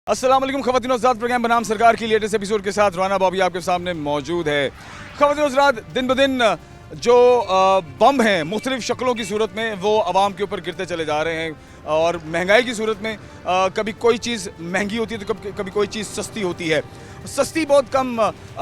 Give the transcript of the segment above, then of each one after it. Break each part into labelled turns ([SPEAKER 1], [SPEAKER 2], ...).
[SPEAKER 1] अस्सलाम वालेकुम ख़वातीन और हज़रात, प्रोग्राम बनाम सरकार की लेटेस्ट एपिसोड के साथ राना बॉबी आपके सामने मौजूद है। ख़वातीन और हज़रात, दिन ब दिन जो बम हैं मुख्तलिफ़ शक्लों की सूरत में वो आवाम के ऊपर गिरते चले जा रहे हैं और महंगाई की सूरत में कभी कोई चीज़ महंगी होती है तो कभी कोई चीज़ सस्ती होती है। सस्ती बहुत कम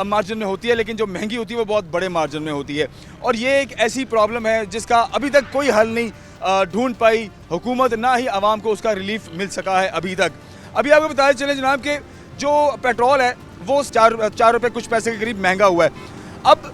[SPEAKER 1] मार्जिन में होती है, लेकिन जो महंगी होती है वो बहुत बड़े मार्जिन में होती है। और ये एक ऐसी प्रॉब्लम है जिसका अभी तक कोई हल नहीं ढूंढ पाई हुकूमत, ना ही आवाम को उसका रिलीफ मिल सका है अभी तक। अभी आपको बताया चले जनाब कि जो पेट्रोल है वो चार रुपये कुछ पैसे के करीब महंगा हुआ है। अब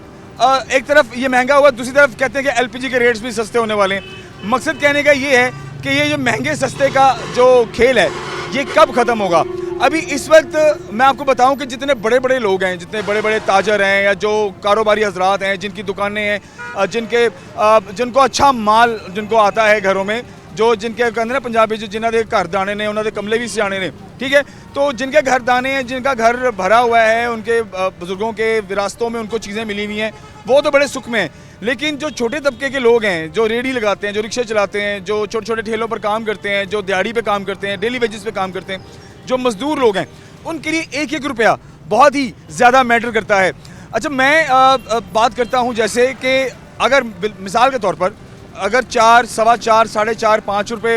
[SPEAKER 1] एक तरफ ये महंगा हुआ, दूसरी तरफ कहते हैं कि एलपीजी के रेट्स भी सस्ते होने वाले हैं। मकसद कहने का ये है कि ये जो महंगे सस्ते का जो खेल है ये कब ख़त्म होगा। अभी इस वक्त मैं आपको बताऊं कि जितने बड़े बड़े लोग हैं, जितने बड़े बड़े ताजर हैं या जो कारोबारी हजरात हैं जिनकी दुकानें हैं, जिनको अच्छा माल जिनको आता है घरों में, जो जिनके कहते हैं पंजाबी जिन्हों के घर दाने ने उन्होंने कमले भी सियाने ने, ठीक है, तो जिनके घर दाने हैं, जिनका घर भरा हुआ है, उनके बुजुर्गों के विरासतों में उनको चीज़ें मिली हुई हैं, वो तो बड़े सुख में हैं। लेकिन जो छोटे तबके के लोग हैं, जो रेडी लगाते हैं, जो रिक्शे चलाते हैं, जो छोटे छोटे ठेलों पर काम करते हैं, जो दिहाड़ी पे काम करते हैं, डेली वेजेस पे काम करते हैं, जो मजदूर लोग हैं, उनके लिए एक एक रुपया बहुत ही ज़्यादा मैटर करता है। अच्छा, मैं बात करता हूँ जैसे कि अगर मिसाल के तौर पर अगर 4, सवा 4, साढ़े 4, 5 रुपये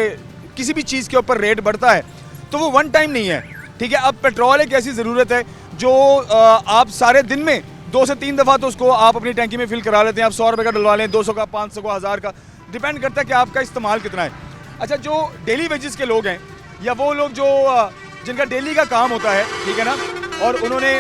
[SPEAKER 1] किसी भी चीज़ के ऊपर रेट बढ़ता है तो वो वन टाइम नहीं है, ठीक है। अब पेट्रोल एक ऐसी ज़रूरत है जो आप सारे दिन में 2 से 3 दफ़ा तो उसको आप अपनी टैंकी में फिल करा लेते हैं। आप 100 रुपये का डलवा लें, 200 का, 500 का, 1000 का, डिपेंड करता है कि आपका इस्तेमाल कितना है। अच्छा, जो डेली वेजेस के लोग हैं या वो लोग जो जिनका डेली का काम होता है, ठीक है ना, और उन्होंने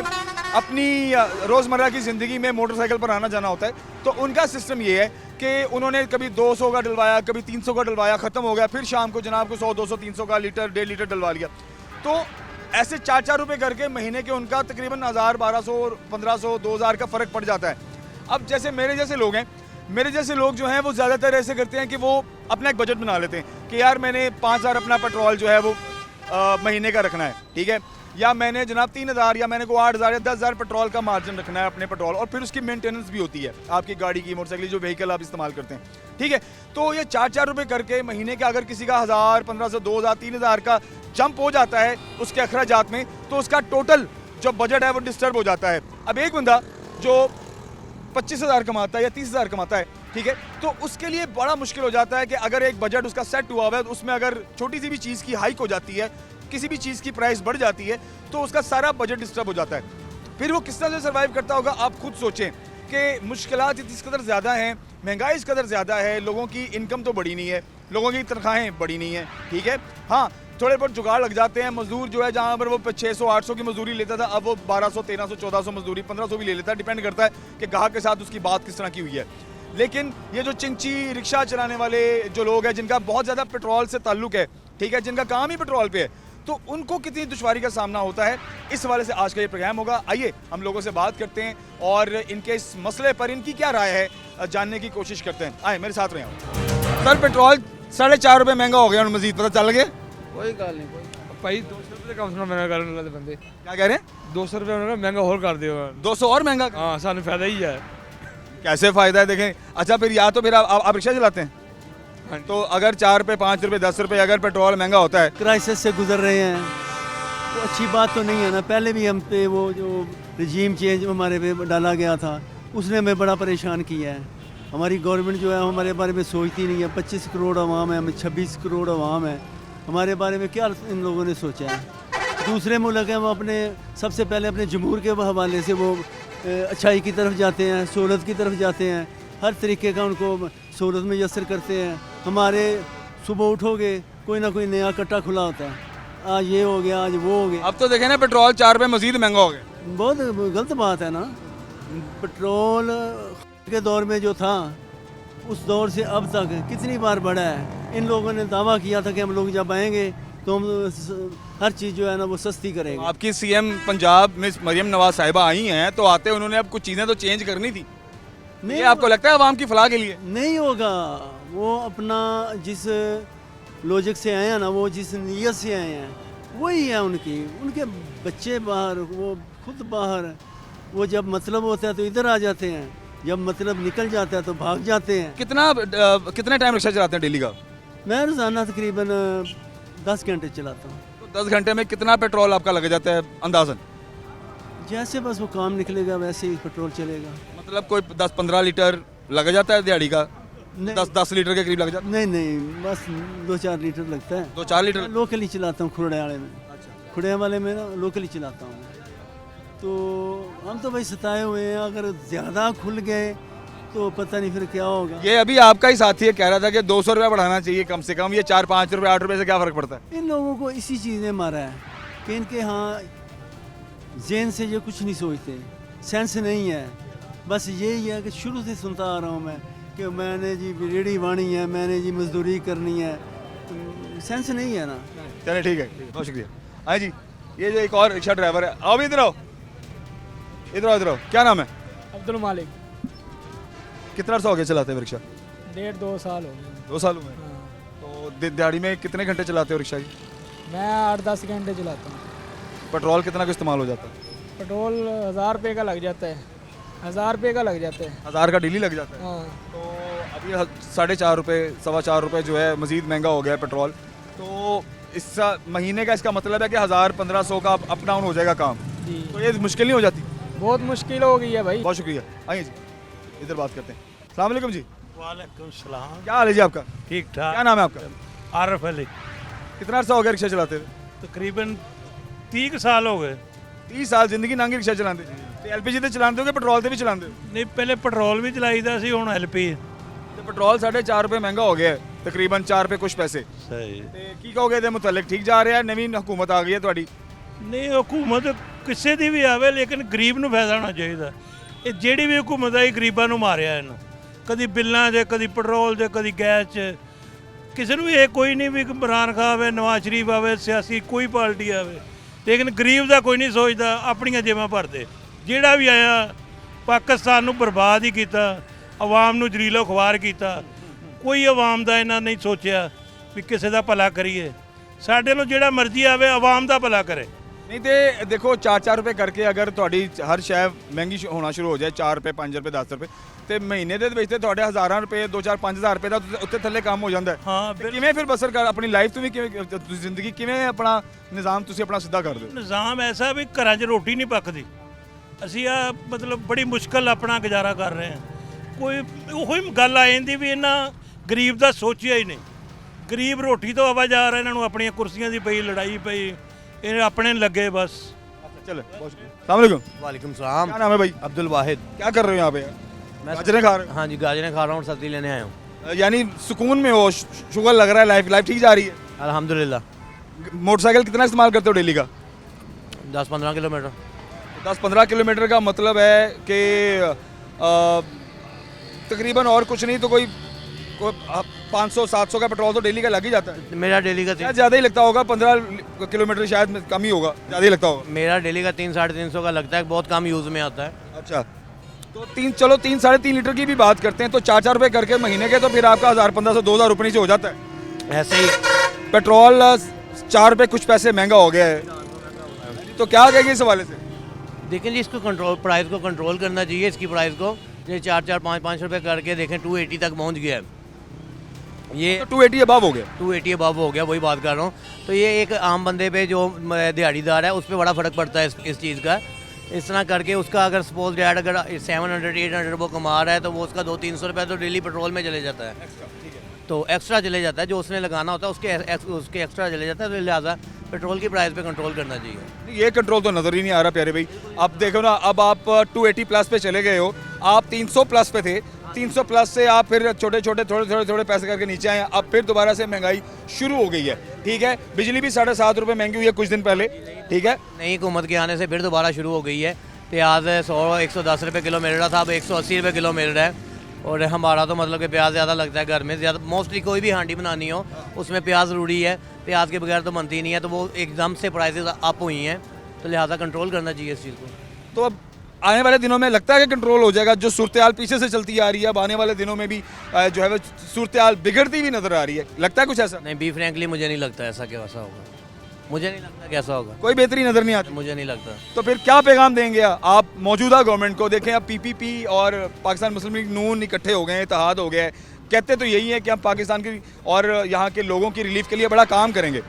[SPEAKER 1] अपनी रोज़मर्रा की ज़िंदगी में मोटरसाइकिल पर आना जाना होता है, तो उनका सिस्टम ये है कि उन्होंने कभी 200 का डलवाया, कभी 300 का डलवाया, ख़त्म हो गया, फिर शाम को जनाब को 100, 200, 300 का लीटर, 1.5 लीटर डलवा लिया। तो ऐसे 4-4 रुपये करके महीने के उनका तकरीबन 1000, 1200, 1500, 2000 का फ़र्क पड़ जाता है। अब जैसे मेरे जैसे लोग हैं, मेरे जैसे लोग जो हैं वो ज़्यादातर ऐसे करते हैं कि वो अपना एक बजट बना लेते हैं कि यार मैंने 5000 अपना पेट्रोल जो है वो महीने का रखना है, ठीक है, या मैंने जनाब 3000 या मैंने को 8000 या 10000 पेट्रोल का मार्जिन रखना है अपने पेट्रोल, और फिर उसकी मेंटेनेंस भी होती है आपकी गाड़ी की, मोटरसाइकिल जो व्हीकल आप इस्तेमाल करते हैं, ठीक है। तो ये 4-4 रुपये करके महीने का अगर किसी का 1000, 1500, 2000, 3000 का जंप हो जाता है उसके अखराजात में, तो उसका टोटल जो बजट है वो डिस्टर्ब हो जाता है। अब एक बंदा जो 25,000 कमाता है या 30,000 कमाता है, ठीक है, तो उसके लिए बड़ा मुश्किल हो जाता है कि अगर एक बजट उसका सेट हुआ हुआ है, उसमें अगर छोटी सी भी चीज़ की हाइक हो जाती है, किसी भी चीज़ की प्राइस बढ़ जाती है, तो उसका सारा बजट डिस्टर्ब हो जाता है। फिर वो किस तरह से सर्वाइव करता होगा, आप खुद सोचें कि मुश्किलात इस कदर ज़्यादा हैं, महंगाई इस कदर ज़्यादा है, लोगों की इनकम तो बढ़ी नहीं है, लोगों की तनख्वाहें बढ़ी नहीं है, ठीक है। हाँ, थोड़े बहुत जुगाड़ लग जाते हैं। मजदूर जो है जहाँ पर वो 600-800 की मजदूरी लेता था, अब वो 1200, 1300, 1400 मजदूरी, 1500 भी ले लेता है, डिपेंड करता है कि ग्राहक के साथ उसकी बात किस तरह की हुई है। लेकिन ये जो चिंची रिक्शा चलाने वाले जो लोग हैं, जिनका बहुत ज़्यादा पेट्रोल से ताल्लुक़ है, ठीक है, जिनका काम ही पेट्रोल पे है, तो उनको कितनी दुश्वारी का सामना होता है, इस हवाले से आज का ये प्रोग्राम होगा। आइए हम लोगों से बात करते हैं और इनके इस मसले पर इनकी क्या राय है जानने की कोशिश करते हैं। आए मेरे साथ रहें। सर, पेट्रोल 4.5 रुपये महंगा हो गया और मजीद पता चल गया?
[SPEAKER 2] कोई गल नहीं, कोई भाई 200 रुपये कम से कम महंगा करने वाले बंदे
[SPEAKER 1] क्या कह रहे हैं?
[SPEAKER 2] 200 रुपये महंगा और कर दिया,
[SPEAKER 1] 200 और महंगा?
[SPEAKER 2] हाँ, सानू फायदा ही है।
[SPEAKER 1] कैसे फ़ायदा है देखें। अच्छा, फिर या तो फिर आप रिक्शा चलाते हैं, तो अगर 4 रुपये, 5 रुपये, 10 रुपये अगर पेट्रोल महंगा होता है,
[SPEAKER 3] क्राइसिस से गुजर रहे हैं, तो अच्छी बात तो नहीं है ना। पहले भी हम पे वो जो रजीम चेंज हमारे पे डाला गया था, उसने हमें बड़ा परेशान किया है। हमारी गवर्नमेंट जो है हमारे बारे में सोचती नहीं है। 25 करोड़ आवाम है, हमें 26 करोड़ आवाम है, हमारे बारे में क्या इन लोगों ने सोचा है। दूसरे मुल्क हैं वो अपने सबसे पहले अपने जमहूर के हवाले से वो अच्छाई की तरफ जाते हैं, सहूलत की तरफ जाते हैं, हर तरीके का उनको सहूलत मैसर करते हैं। हमारे सुबह उठोगे कोई ना कोई नया कट्टा खुला होता है, आज ये हो गया, आज वो हो गया।
[SPEAKER 1] अब तो देखें ना पेट्रोल 4 रुपये मजीद महंगा हो गया।
[SPEAKER 3] बहुत गलत बात है ना। पेट्रोल के दौर में जो था उस दौर से अब तक कितनी बार बढ़ा है। इन लोगों ने दावा किया था कि हम लोग जब आएंगे तो हम हर चीज़ जो है ना वो सस्ती करेंगे।
[SPEAKER 1] आपकी सीएम पंजाब मिस मरियम नवाज साहिबा आई हैं, तो आते उन्होंने अब कुछ चीज़ें तो चेंज करनी थी।
[SPEAKER 3] नहीं,
[SPEAKER 1] ये आपको लगता है आवाम की फलाह के लिए
[SPEAKER 3] नहीं होगा। वो अपना जिस लॉजिक से आए हैं ना, वो जिस नीयत से आए हैं वही है उनकी। उनके बच्चे बाहर, वो खुद बाहर, वो जब मतलब होता है तो इधर आ जाते हैं, जब मतलब निकल जाता है तो भाग जाते हैं।
[SPEAKER 1] कितने टाइम रिक्शा चलाते हैं डेली का?
[SPEAKER 3] मैं रोज़ाना तकरीबन 10 घंटे चलाता हूँ।
[SPEAKER 1] तो 10 घंटे में कितना पेट्रोल आपका लग जाता है अंदाजन?
[SPEAKER 3] जैसे बस वो काम निकलेगा वैसे ही पेट्रोल चलेगा।
[SPEAKER 1] मतलब कोई 10-15 लीटर लग जाता है दिहाड़ी का?
[SPEAKER 3] नहीं
[SPEAKER 1] 10 लीटर के करीब लग जाता है?
[SPEAKER 3] नहीं नहीं, बस 2-4 लीटर लगता है।
[SPEAKER 1] 2-4 लीटर?
[SPEAKER 3] मैं लोकल ही चलाता हूँ खुड़े वाले में। खुड़े वाले में ना लोकल ही चलाता हूँ। तो हम तो भाई सताए हुए हैं, अगर ज़्यादा खुल गए तो पता नहीं फिर क्या होगा।
[SPEAKER 1] ये अभी आपका ही साथी है कह रहा था कि 200 रुपया बढ़ाना चाहिए कम से कम, ये 4-5 रुपये 8 रुपये से क्या फ़र्क पड़ता है?
[SPEAKER 3] इन लोगों को इसी चीज़ ने मारा है कि इनके यहाँ जेन से ये कुछ नहीं सोचते, सेंस नहीं है। बस यही है कि शुरू से सुनता आ रहा हूँ मैं कि मैंने जी रेडी वाणी है, मैंने जी मजदूरी करनी है, तो सेंस नहीं है ना।
[SPEAKER 1] चलिए ठीक है, बहुत शुक्रिया। हाँ जी, ये जो एक और रिक्शा ड्राइवर है, आओ भी इधर आओ, इधर आओ, इधर आओ। क्या नाम है?
[SPEAKER 2] अब्दुल मालिक।
[SPEAKER 1] कितना अर्सा हो गया चलाते हुए रिक्शा?
[SPEAKER 2] 1.5-2 साल हो गए।
[SPEAKER 1] 2 साल हुए।
[SPEAKER 2] हाँ।
[SPEAKER 1] तो दिहाड़ी में कितने घंटे चलाते हो रिक्शा की?
[SPEAKER 2] मैं 8-10 घंटे चलाता हूँ।
[SPEAKER 1] पेट्रोल कितना का इस्तेमाल हो जाता है?
[SPEAKER 2] पेट्रोल 1000 रुपये का लग जाता है। 1000 रुपये का लग जाता है।
[SPEAKER 1] 1000 का डेली लग जाता है?
[SPEAKER 2] हाँ।
[SPEAKER 1] तो अभी 4.5 रुपये 4.25 रुपये जो है मज़ीद महंगा हो गया है पेट्रोल। तो इस महीने का इसका मतलब है कि 1000-1500 का अप डाउन हो जाएगा काम।
[SPEAKER 2] जी।
[SPEAKER 1] तो ये मुश्किल नहीं हो जाती?
[SPEAKER 2] बहुत मुश्किल हो गई है भाई।
[SPEAKER 1] बहुत शुक्रिया। आइए जी, इधर बात करते हैं। अस्सलाम वालेकुम जी।
[SPEAKER 4] वालेकुम सलाम।
[SPEAKER 1] क्या हाल है जी आपका?
[SPEAKER 4] ठीक
[SPEAKER 1] क्या
[SPEAKER 4] ठाक।
[SPEAKER 1] नाम है आपका?
[SPEAKER 4] आरफ अली।
[SPEAKER 1] कितना अर्सा हो गया रिक्शा चलाते हुए?
[SPEAKER 4] तकरीबन 30 साल हो गए।
[SPEAKER 1] 30 साल जिंदगी नांगी रिक्शा चलाते? तो एलपीजी ਤੇ ਚਲਾਉਂਦੇ ਹੋ ਕਿ ਪੈਟਰੋਲ ਤੇ ਵੀ ਚਲਾਉਂਦੇ ਹੋ?
[SPEAKER 4] ਨਹੀਂ ਪਹਿਲੇ ਪੈਟਰੋਲ ਵੀ ਚਲਾਈਦਾ ਸੀ, ਹੁਣ ਐਲਪੀ।
[SPEAKER 1] ਤੇ ਪੈਟਰੋਲ 4.5 ਰੁਪਏ ਮਹਿੰਗਾ ਹੋ ਗਿਆ ਹੈ, ਤਕਰੀਬਨ 4 ਰੁਪਏ ਕੁਝ ਪੈਸੇ।
[SPEAKER 4] ਸਹੀ।
[SPEAKER 1] ਤੇ ਕੀ ਕਹੋਗੇ ਇਹਦੇ ਮੁਤਲਕ? ਠੀਕ ਜਾ ਰਿਹਾ ਹੈ? ਨਵੀਂ ਹਕੂਮਤ ਆ ਗਈ ਹੈ ਤੁਹਾਡੀ?
[SPEAKER 4] ਨਹੀਂ ਹਕੂਮਤ ਕਿਸੇ ਦੀ ਵੀ ਆਵੇ ਲੇਕਿਨ ਗਰੀਬ ਨੂੰ ਫਾਇਦਾ ਹੋਣਾ ਚਾਹੀਦਾ। ਇਹ ਜਿਹੜੀ ਵੀ ਹਕੂਮਤ ਆਈ ਗਰੀਬਾਂ ਨੂੰ ਮਾਰਿਆ ਇਹਨਾਂ, ਕਦੀ ਬਿੱਲਾਂ 'ਚ, ਕਦੀ ਪੈਟਰੋਲ 'ਚ, ਕਦੀ ਗੈਸ 'ਚ। ਕਿਸੇ ਨੂੰ ਇਹ ਕੋਈ ਨਹੀਂ ਵੀ ਇਮਰਾਨ ਖਾਨ ਆਵੇ, ਨਵਾਜ਼ ਸ਼ਰੀਫ ਆਵੇ, ਸਿਆਸੀ ਕੋਈ ਪਾਰਟੀ ਆਵੇ, ਲੇਕਿਨ ਗਰੀਬ ਦਾ ਕੋਈ ਨਹੀਂ ਸੋਚਦਾ, ਆਪਣੀਆਂ ਜੇਬਾਂ ਭਰਦੇ। ਜਿਹੜਾ ਵੀ ਆਇਆ ਪਾਕਿਸਤਾਨ ਨੂੰ ਬਰਬਾਦ ਹੀ ਕੀਤਾ, ਆਵਾਮ ਨੂੰ ਜ਼ਰੀਲੋ ਖਵਾਰ ਕੀਤਾ। ਕੋਈ ਆਵਾਮ ਦਾ ਇਹਨਾਂ ਨਹੀਂ ਸੋਚਿਆ ਵੀ ਕਿਸੇ ਦਾ ਭਲਾ ਕਰੀਏ। ਸਾਡੇ ਨੂੰ ਜਿਹੜਾ ਮਰਜ਼ੀ ਆਵੇ ਆਵਾਮ ਦਾ ਭਲਾ ਕਰੇ।
[SPEAKER 1] नहीं तो देखो 4-4 रुपए करके अगर थोड़ी हर शय महंगी होना शुरू हो जाए, 4 रुपए 5 रुपए 10 रुपए, तो महीने ਦੇ ਵਿੱਚ ਤੇ ਤੁਹਾਡੇ ਹਜ਼ਾਰਾਂ ਰੁਪਏ 2-4-5,000 ਰੁਪਏ ਦਾ ਉੱਤੇ ਥੱਲੇ ਕੰਮ ਹੋ ਜਾਂਦਾ ਹੈ।
[SPEAKER 4] ਹਾਂ
[SPEAKER 1] ਤੇ ਕਿਵੇਂ ਫਿਰ ਬਸਰ ਕਰ ਆਪਣੀ ਲਾਈਫ ਤੋਂ ਵੀ ਕਿਵੇਂ ਤੁਸੀਂ ਜ਼ਿੰਦਗੀ ਕਿਵੇਂ ਆਪਣਾ ਨਿਜ਼ਾਮ ਤੁਸੀਂ ਆਪਣਾ ਸਿੱਧਾ ਕਰਦੇ ਹੋ?
[SPEAKER 4] ਨਿਜ਼ਾਮ ਐਸਾ ਵੀ ਘਰਾਂ 'ਚ ਰੋਟੀ ਨਹੀਂ ਪੱਕਦੀ। ਅਸੀਂ ਆ ਮਤਲਬ ਬੜੀ ਮੁਸ਼ਕਲ ਆਪਣਾ ਗੁਜ਼ਾਰਾ ਕਰ ਰਹੇ ਹਾਂ। ਕੋਈ ਉਹੀ ਗੱਲ ਆ ਜਾਂਦੀ ਵੀ ਇਹਨਾਂ ਗਰੀਬ ਦਾ ਸੋਚਿਆ ਹੀ ਨਹੀਂ। ਗਰੀਬ ਰੋਟੀ ਤੋਂ ਆਵਾਜ਼ਾਰ, ਇਹਨਾਂ ਨੂੰ ਆਪਣੀਆਂ ਕੁਰਸੀਆਂ ਦੀ ਪਈ ਲੜਾਈ ਪਈ, ਇਹ ਆਪਣੇ लगे बस।
[SPEAKER 1] चलो बहुत शुक्रिया। अस्सलाम वालेकुम।
[SPEAKER 5] वालेकुम सलाम।
[SPEAKER 1] क्या नाम है भाई?
[SPEAKER 5] अब्दुल वाहिद।
[SPEAKER 1] क्या कर रहे हो यहाँ पे?
[SPEAKER 5] मैं
[SPEAKER 1] गाजरें खा रहे
[SPEAKER 5] हाँ जी, गाजरें खा रहा हूँ, सब्जी लेने आया हूँ।
[SPEAKER 1] हो? यानी सुकून में हो, शुगर लग रहा है, लाइफ ठीक जा रही है?
[SPEAKER 5] अल्हम्दुलिल्लाह।
[SPEAKER 1] मोटरसाइकिल कितना इस्तेमाल करते हो डेली का?
[SPEAKER 5] 10-15 किलोमीटर।
[SPEAKER 1] 10-15 किलोमीटर का मतलब है कि तकरीबन और कुछ नहीं तो कोई 500-700 का पेट्रोल तो डेली का लग ही जाता है।
[SPEAKER 5] मेरा डेली का
[SPEAKER 1] शायद ज़्यादा ही लगता होगा, 15 किलोमीटर शायद कम ही होगा, ज़्यादा ही लगता होगा।
[SPEAKER 5] मेरा डेली का 300-350 का लगता है, बहुत कम यूज़ में आता है।
[SPEAKER 1] अच्छा, तो 3-3.5 लीटर की भी बात करते हैं तो 4-4 रुपये करके महीने के, तो फिर आपका 1,500-2,000 रुपये से हो जाता है।
[SPEAKER 5] ऐसे ही
[SPEAKER 1] पेट्रोल 4 रुपये कुछ पैसे महंगा हो गया है, तो क्या कहेंगे इस हवाले से?
[SPEAKER 5] देखें जी, इसको कंट्रोल, प्राइस को कंट्रोल करना चाहिए। इसकी प्राइस को ये 4-4, 5-5 रुपये करके देखें 280 तक पहुँच गया है। ये
[SPEAKER 1] तो 280 अबव हो गया।
[SPEAKER 5] 280 अबव हो गया, वही बात कर रहा हूँ। तो ये एक आम बंदे पे जो दिहाड़ीदार है उस पर बड़ा फ़र्क पड़ता है इस चीज़ का। इस तरह करके उसका अगर सपोज डैड अगर 700-800 वो कमा रहा है तो वो उसका 200-300 रुपये तो डेली पेट्रोल में चले जाता है। तो एक्स्ट्रा चले जाता है, जो उसने लगाना होता है उसके एक्स्ट्रा चले जाता है। तो लिहाजा पेट्रोल की प्राइस पे कंट्रोल करना चाहिए।
[SPEAKER 1] ये कंट्रोल तो नज़र ही नहीं आ रहा प्यारे भाई। अब देखो ना, अब आप 280 प्लस पे चले गए हो, आप 300 प्लस पे थे, 300 प्लस से आप फिर छोटे थोड़े पैसे करके नीचे आए, अब फिर दोबारा से महंगाई शुरू हो गई है। ठीक है, बिजली भी 7.5 रुपये महंगी हुई है कुछ दिन पहले। ठीक है,
[SPEAKER 5] नई हुकूमत के आने से फिर दोबारा शुरू हो गई है। प्याज 100-110 रुपये किलो मिल रहा था, अब 180 रुपये किलो मिल रहा है। और हमारा तो मतलब कि प्याज ज़्यादा लगता है घर में, ज़्यादा मोस्टली कोई भी हांडी बनानी हो उसमें प्याज ज़रूरी है। प्याज के बगैर तो बनती नहीं है, तो वो एकदम से प्राइसेस अप हुई हैं, तो लिहाजा कंट्रोल करना चाहिए इस चीज़ को।
[SPEAKER 1] तो अब आने वाले दिनों में लगता है कि कंट्रोल हो जाएगा? जो सूरत हाल पीछे से चलती आ रही है, अब आने वाले दिनों में भी जो है वो सूरत हाल बिगड़ती हुई नजर आ रही है, लगता है कुछ ऐसा?
[SPEAKER 5] नहीं, बी फ्रैंकली मुझे नहीं लगता ऐसा कैसा होगा। मुझे नहीं लगता कैसा होगा,
[SPEAKER 1] कोई बेहतरी नजर नहीं आती।
[SPEAKER 5] मुझे नहीं लगता।
[SPEAKER 1] तो फिर क्या पैगाम देंगे आप मौजूदा गवर्नमेंट को? देखें, अब PPP और पाकिस्तान मुस्लिम लीग नून इकट्ठे हो गए हैं, इत्तेहाद हो गया है, कहते तो यही है कि हम पाकिस्तान की और यहाँ के लोगों की रिलीफ के लिए बड़ा काम करेंगे,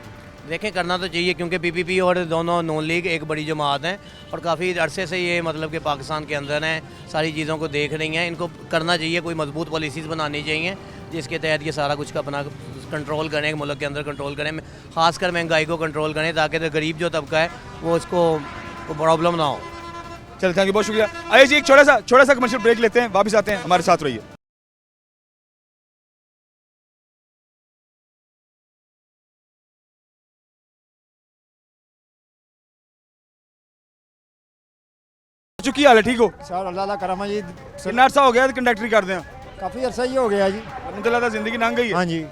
[SPEAKER 5] देखें करना तो चाहिए, क्योंकि पीपीपी और दोनों नून लीग एक बड़ी जमात हैं और काफ़ी अरसे से ये मतलब कि पाकिस्तान के अंदर हैं, सारी चीज़ों को देख रही हैं। इनको करना चाहिए, कोई मजबूत पॉलिसीज़ बनानी चाहिए जिसके तहत ये सारा कुछ का अपना कंट्रोल करें, मुल्क के अंदर कंट्रोल करें, खासकर महंगाई को कंट्रोल करें, ताकि तो गरीब जो तबका है वो इसको प्रॉब्लम ना हो।
[SPEAKER 1] चलो थैंक यू, बहुत शुक्रिया। आइए जी, एक छोटा सा कमर्शियल ब्रेक लेते हैं, वापस आते हैं, हमारे साथ रहिए। ਕੀ ਹਾਲ ਹੈ, ਠੀਕ ਹੋ?
[SPEAKER 6] ਸਰ ਅੱਲਾ ਦਾ ਕਰਮ ਹੈ ਜੀ।
[SPEAKER 1] ਕਿੰਨਾ ਅਰਸਾ ਹੋ ਗਿਆ ਕੰਡਕਟਰੀ ਕਰਦੇ ਆ?
[SPEAKER 6] ਕਾਫੀ ਅਰਸਾ ਹੀ ਹੋ ਗਿਆ ਜੀ।
[SPEAKER 1] ਮੈਨੂੰ ਤਾਂ ਲੱਗਦਾ ਜ਼ਿੰਦਗੀ ਲੰਘ ਗਈ ਹੈ।
[SPEAKER 6] ਹਾਂਜੀ,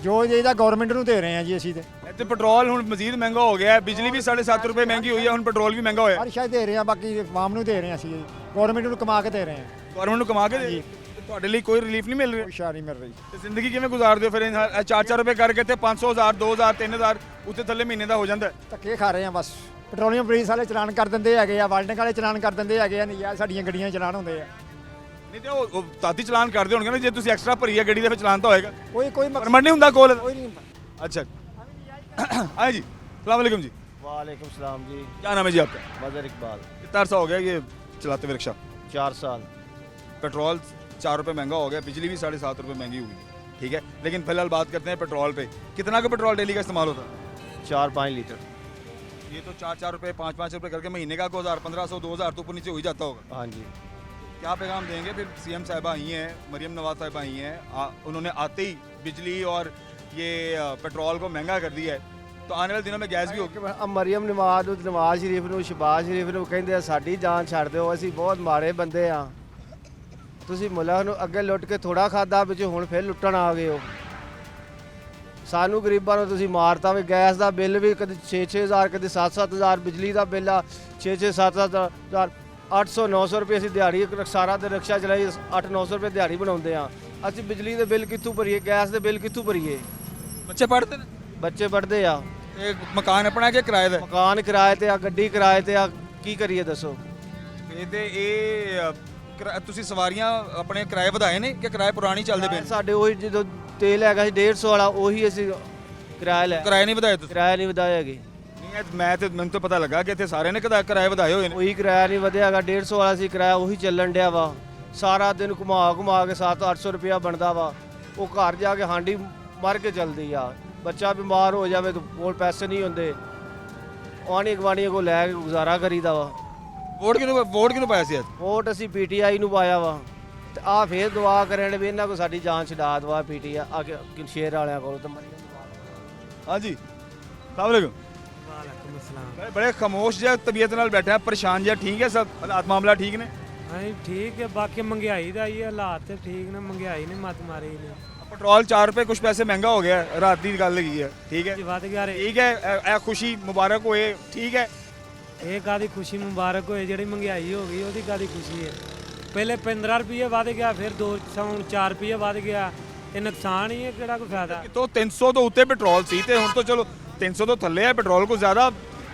[SPEAKER 6] ਜੋ ਇਹਦਾ ਗਵਰਨਮੈਂਟ ਨੂੰ ਦੇ ਰਹੇ ਆ ਜੀ ਅਸੀਂ ਤੇ।
[SPEAKER 1] ਇੱਥੇ ਪੈਟਰੋਲ ਹੁਣ ਮਜ਼ੀਦ ਮਹਿੰਗਾ ਹੋ ਗਿਆ ਹੈ, ਬਿਜਲੀ ਵੀ 7.5 ਰੁਪਏ ਮਹਿੰਗੀ ਹੋਈ ਹੈ, ਹੁਣ ਪੈਟਰੋਲ ਵੀ ਮਹਿੰਗਾ ਹੋਇਆ।
[SPEAKER 6] ਹਰ ਸ਼ਾਇਦ ਦੇ ਰਹੇ ਆ, ਬਾਕੀ ਆਵਾਮ ਨੂੰ ਦੇ ਰਹੇ ਆ ਅਸੀਂ, ਗਵਰਨਮੈਂਟ ਨੂੰ ਕਮਾ ਕੇ ਦੇ ਰਹੇ ਆ।
[SPEAKER 1] ਗਵਰਨਮੈਂਟ ਨੂੰ ਕਮਾ ਕੇ ਦੇ, ਤੇ ਤੁਹਾਡੇ ਲਈ ਕੋਈ ਰਿਲੀਫ ਨਹੀਂ ਮਿਲ ਰਿਹਾ?
[SPEAKER 6] ਕੋਈ ਸ਼ਾਇਦ ਨਹੀਂ ਮਿਲ ਰਹੀ।
[SPEAKER 1] ਤੇ ਜ਼ਿੰਦਗੀ ਕਿਵੇਂ ਗੁਜ਼ਾਰਦੇ ਹੋ ਫਿਰ? 4-4 ਰੁਪਏ ਕਰਕੇ ਤੇ 500, 1000, 2000, 3000 ਉੱਤੇ ਥੱਲੇ ਮਹੀਨੇ ਦਾ ਹੋ ਜਾਂਦਾ ਹੈ।
[SPEAKER 6] ਧੱਕੇ ਖਾ ਰਹੇ ਆ ਬਸ। ਪੈਟਰੋਲੀਅਮ ਪੁਲਿਸ ਵਾਲੇ ਚਲਾਨ ਕਰ ਦਿੰਦੇ ਹੈਗੇ ਆ, ਵਾਲਡਿੰਗ ਵਾਲੇ ਚਲਾਨ ਕਰ ਦਿੰਦੇ ਹੈਗੇ ਆ, ਨਜਾਇਜ਼ ਸਾਡੀਆਂ ਗੱਡੀਆਂ ਚਲਾਨ ਹੁੰਦੇ ਆ।
[SPEAKER 1] ਨਹੀਂ ਤੇ ਉਹ ਤਾਦੀ ਚਲਾਨ ਕਰਦੇ ਹੋਣਗੇ ਨਾ, ਜੇ ਤੁਸੀਂ ਐਕਸਟਰਾ ਭਰੀ ਹੈ ਗੱਡੀ ਦੇ ਫਿਰ ਚਲਾਨ ਤਾਂ ਹੋਏਗਾ।
[SPEAKER 6] ਕੋਈ
[SPEAKER 1] ਪਰਮਿਟ ਨਹੀਂ ਹੁੰਦਾ ਕੋਲ?
[SPEAKER 6] ਕੋਈ ਨਹੀਂ।
[SPEAKER 1] अच्छा आए जी, सलाम वालेकुम जी।
[SPEAKER 7] वालेकुम सलाम जी।
[SPEAKER 1] क्या नाम है जी आपका?
[SPEAKER 7] मजहर इकबाल।
[SPEAKER 1] कितना अरसा हो गया ये चलाते हुए रिक्शा?
[SPEAKER 7] 4 साल।
[SPEAKER 1] पेट्रोल 4 रुपये महंगा हो गया, बिजली भी 7.5 रुपये महंगी हुई, ठीक है। लेकिन फिलहाल बात करते हैं पेट्रोल पे। कितना का पेट्रोल डेली का इस्तेमाल होता है?
[SPEAKER 7] 4-5 लीटर।
[SPEAKER 1] ये तो 4-4 रुपये 5-5 रुपये करके महीने का 1000, 1500, 2000 तो ऊपर नीचे हो ही जाता होगा।
[SPEAKER 7] हाँ जी।
[SPEAKER 1] क्या पैगाम देंगे फिर? सीएम साहिबा आई हैं, मरियम नवाज साहिबा आई हैं, उन्होंने आते ही बिजली और ये पेट्रोल को महंगा कर दिया है, तो आने वाले दिनों में गैस भी होगी।
[SPEAKER 7] ਮਰੀਮ ਨਵਾਜ਼ ਨੂੰ, ਨਵਾਜ਼ ਸ਼ਰੀਫ ਨੂੰ, ਸ਼ਬਾਜ਼ ਸ਼ਰੀਫ ਨੂੰ ਕਹਿੰਦੇ ਆ ਸਾਡੀ ਜਾਨ ਛੱਡ ਦਿਓ, ਅਸੀਂ ਬਹੁਤ ਮਾੜੇ ਬੰਦੇ ਆ। ਤੁਸੀਂ ਮੁਲਕ ਨੂੰ ਅੱਗੇ ਲੁੱਟ ਕੇ ਥੋੜਾ ਖਾਦਾ, ਵਿੱਚ ਹੁਣ ਫਿਰ ਲੁੱਟਣ ਆ ਗਏ ਹੋ। ਸਾਨੂੰ ਗਰੀਬਾਂ ਨੂੰ ਤੁਸੀਂ ਮਾਰਤਾ ਵੀ। ਗੈਸ ਦਾ ਬਿੱਲ ਵੀ ਕਦੇ 6-6000, ਕਦੇ 7-7000, ਬਿਜਲੀ ਦਾ ਬਿੱਲ ਆ 6-6-7-7000, 800-900 ਰੁਪਏ ਅਸੀਂ ਦਿਹਾੜੀ ਸਾਰਾ ਦਿਨ ਰਿਕਸ਼ਾ ਚਲਾਈ, 800-900 ਰੁਪਏ ਦਿਹਾੜੀ ਬਣਾਉਂਦੇ ਆ। ਅਸੀਂ ਬਿਜਲੀ ਦੇ ਬਿੱਲ ਕਿੱਥੋਂ ਭਰੀਏ, ਗੈਸ ਦੇ ਬਿੱਲ ਕਿੱਥੋਂ ਭਰੀਏ?
[SPEAKER 1] बच्चे पढ़ते हैं?
[SPEAKER 7] ਬੱਚੇ ਪੜ੍ਹਦੇ ਆ।
[SPEAKER 1] एक मकान अपना के किराए का?
[SPEAKER 7] ਮਕਾਨ ਕਿਰਾਏ ਤੇ ਆ, ਗੱਡੀ ਕਿਰਾਏ ਤੇ ਆ, ਕੀ ਕਰੀਏ ਦੱਸੋ?
[SPEAKER 1] ਇਹ ਤੁਸੀਂ ਸਵਾਰੀਆਂ ਆਪਣੇ ਕਿਰਾਏ ਵਧਾਏ ਨੇ ਕਿ ਕਿਰਾਏ ਪੁਰਾਣੀ ਚੱਲਦੇ ਪਏ ਨੇ?
[SPEAKER 7] ਸਾਡੇ ਉਹੀ ਜਦੋਂ ਤੇਲ ਹੈਗਾ ਸੀ 150 ਵਾਲਾ, ਉਹੀ ਅਸੀਂ ਕਿਰਾਇਆ ਲਿਆ।
[SPEAKER 1] ਕਿਰਾਏ ਨਹੀਂ ਵਧਾਏ ਤੁਸੀਂ?
[SPEAKER 7] ਕਿਰਾਇਆ ਨਹੀਂ ਵਧਾਇਆ ਹੈਗੇ।
[SPEAKER 1] ਨਹੀਂ ਮੈਂ ਤੇ ਮੈਨੂੰ ਤਾਂ ਪਤਾ ਲੱਗਾ ਕਿ ਇੱਥੇ ਸਾਰਿਆਂ ਨੇ ਕਿਰਾਏ ਵਧਾਏ ਹੋਏ ਨੇ।
[SPEAKER 7] ਉਹੀ ਕਿਰਾਇਆ ਨਹੀਂ ਵਧਿਆ ਹੈਗਾ, 150 ਵਾਲਾ ਸੀ ਕਿਰਾਇਆ, ਉਹੀ ਚੱਲਣ ਡਿਆ ਵਾ। ਸਾਰਾ ਦਿਨ ਘੁਮਾ ਕੇ 700-800 ਰੁਪਇਆ ਬਣਦਾ ਵਾ। ਉਹ ਘਰ ਜਾ ਕੇ ਹਾਂਡੀ ਮਰ ਕੇ ਚੱਲਦੀ ਆ। ਬੱਚਾ ਬਿਮਾਰ ਹੋ ਜਾਵੇ ਤਾਂ ਕੋਲ ਪੈਸੇ ਨਹੀਂ ਹੁੰਦੇ, ਆਣੀ ਗਵਾਣੀਆਂ ਕੋਲ ਲੈ ਕੇ ਗੁਜ਼ਾਰਾ ਕਰੀਦਾ ਵਾ।
[SPEAKER 1] ਵੋਟ ਕਿਹਨੂੰ ਪਾਇਆ ਸੀ ਅੱਜ?
[SPEAKER 7] ਵੋਟ ਅਸੀਂ ਪੀਟੀਆਈ ਨੂੰ ਪਾਇਆ ਵਾ, ਤੇ ਆ ਫੇਰ ਦੁਆ ਕਰਨ ਵੀ ਇਹਨਾਂ ਕੋ ਸਾਡੀ ਜਾਨ ਛਡਾ ਦਵਾ ਪੀਟੀਆਈ ਆ ਕੇ ਸ਼ੇਰ ਵਾਲਿਆਂ ਕੋਲ। ਤਾਂ
[SPEAKER 1] हाँ जी, सलाम वालेकुम। बड़े खामोश जिहा तबीयत नाल बैठे हैं, परेशान जिहा, ठीक है सब हालात मामला ठीक ने?
[SPEAKER 2] ਹਾਂ ਠੀਕ ਹੈ, ਬਾਕੀ ਮਹਿੰਗਾਈ ਦਾ ਹੀ ਹਾਲਾਤ ਤੇ ਠੀਕ ਨੇ, ਮਹਿੰਗਾਈ ਨੇ ਮੱਤ ਮਾਰੀ ਨੇ।
[SPEAKER 1] पेट्रोल 4 रुपए कुछ पैसे महंगा हो गया है, रात की गल लगी है, ठीक है।
[SPEAKER 2] ਵੱਧ ਗਿਆ ਰੇ।
[SPEAKER 1] ठीक है, ए खुशी मुबारक होए, ठीक है।
[SPEAKER 2] ਇਹ ਕਾਦੀ ਖੁਸ਼ੀ ਮੁਬਾਰਕ ਹੋਏ, ਜਿਹੜੀ ਮਹਿੰਗਾਈ ਹੋ ਗਈ ਉਹਦੀ ਕਾਦੀ ਖੁਸ਼ੀ ਹੈ। ਪਹਿਲੇ 15 ਰੁਪਏ ਵੱਧ ਗਿਆ, ਫਿਰ 4 ਰੁਪਏ ਵੱਧ ਗਿਆ, ਇਹ ਨੁਕਸਾਨ ਹੀ ਹੈ, ਕਿਹੜਾ ਕੋਈ ਫਾਇਦਾ?
[SPEAKER 1] तो 300 तो उत्ते पेट्रोल सी ते हुण तो चलो 300 तो थल्ले है पेट्रोल को, ज़्यादा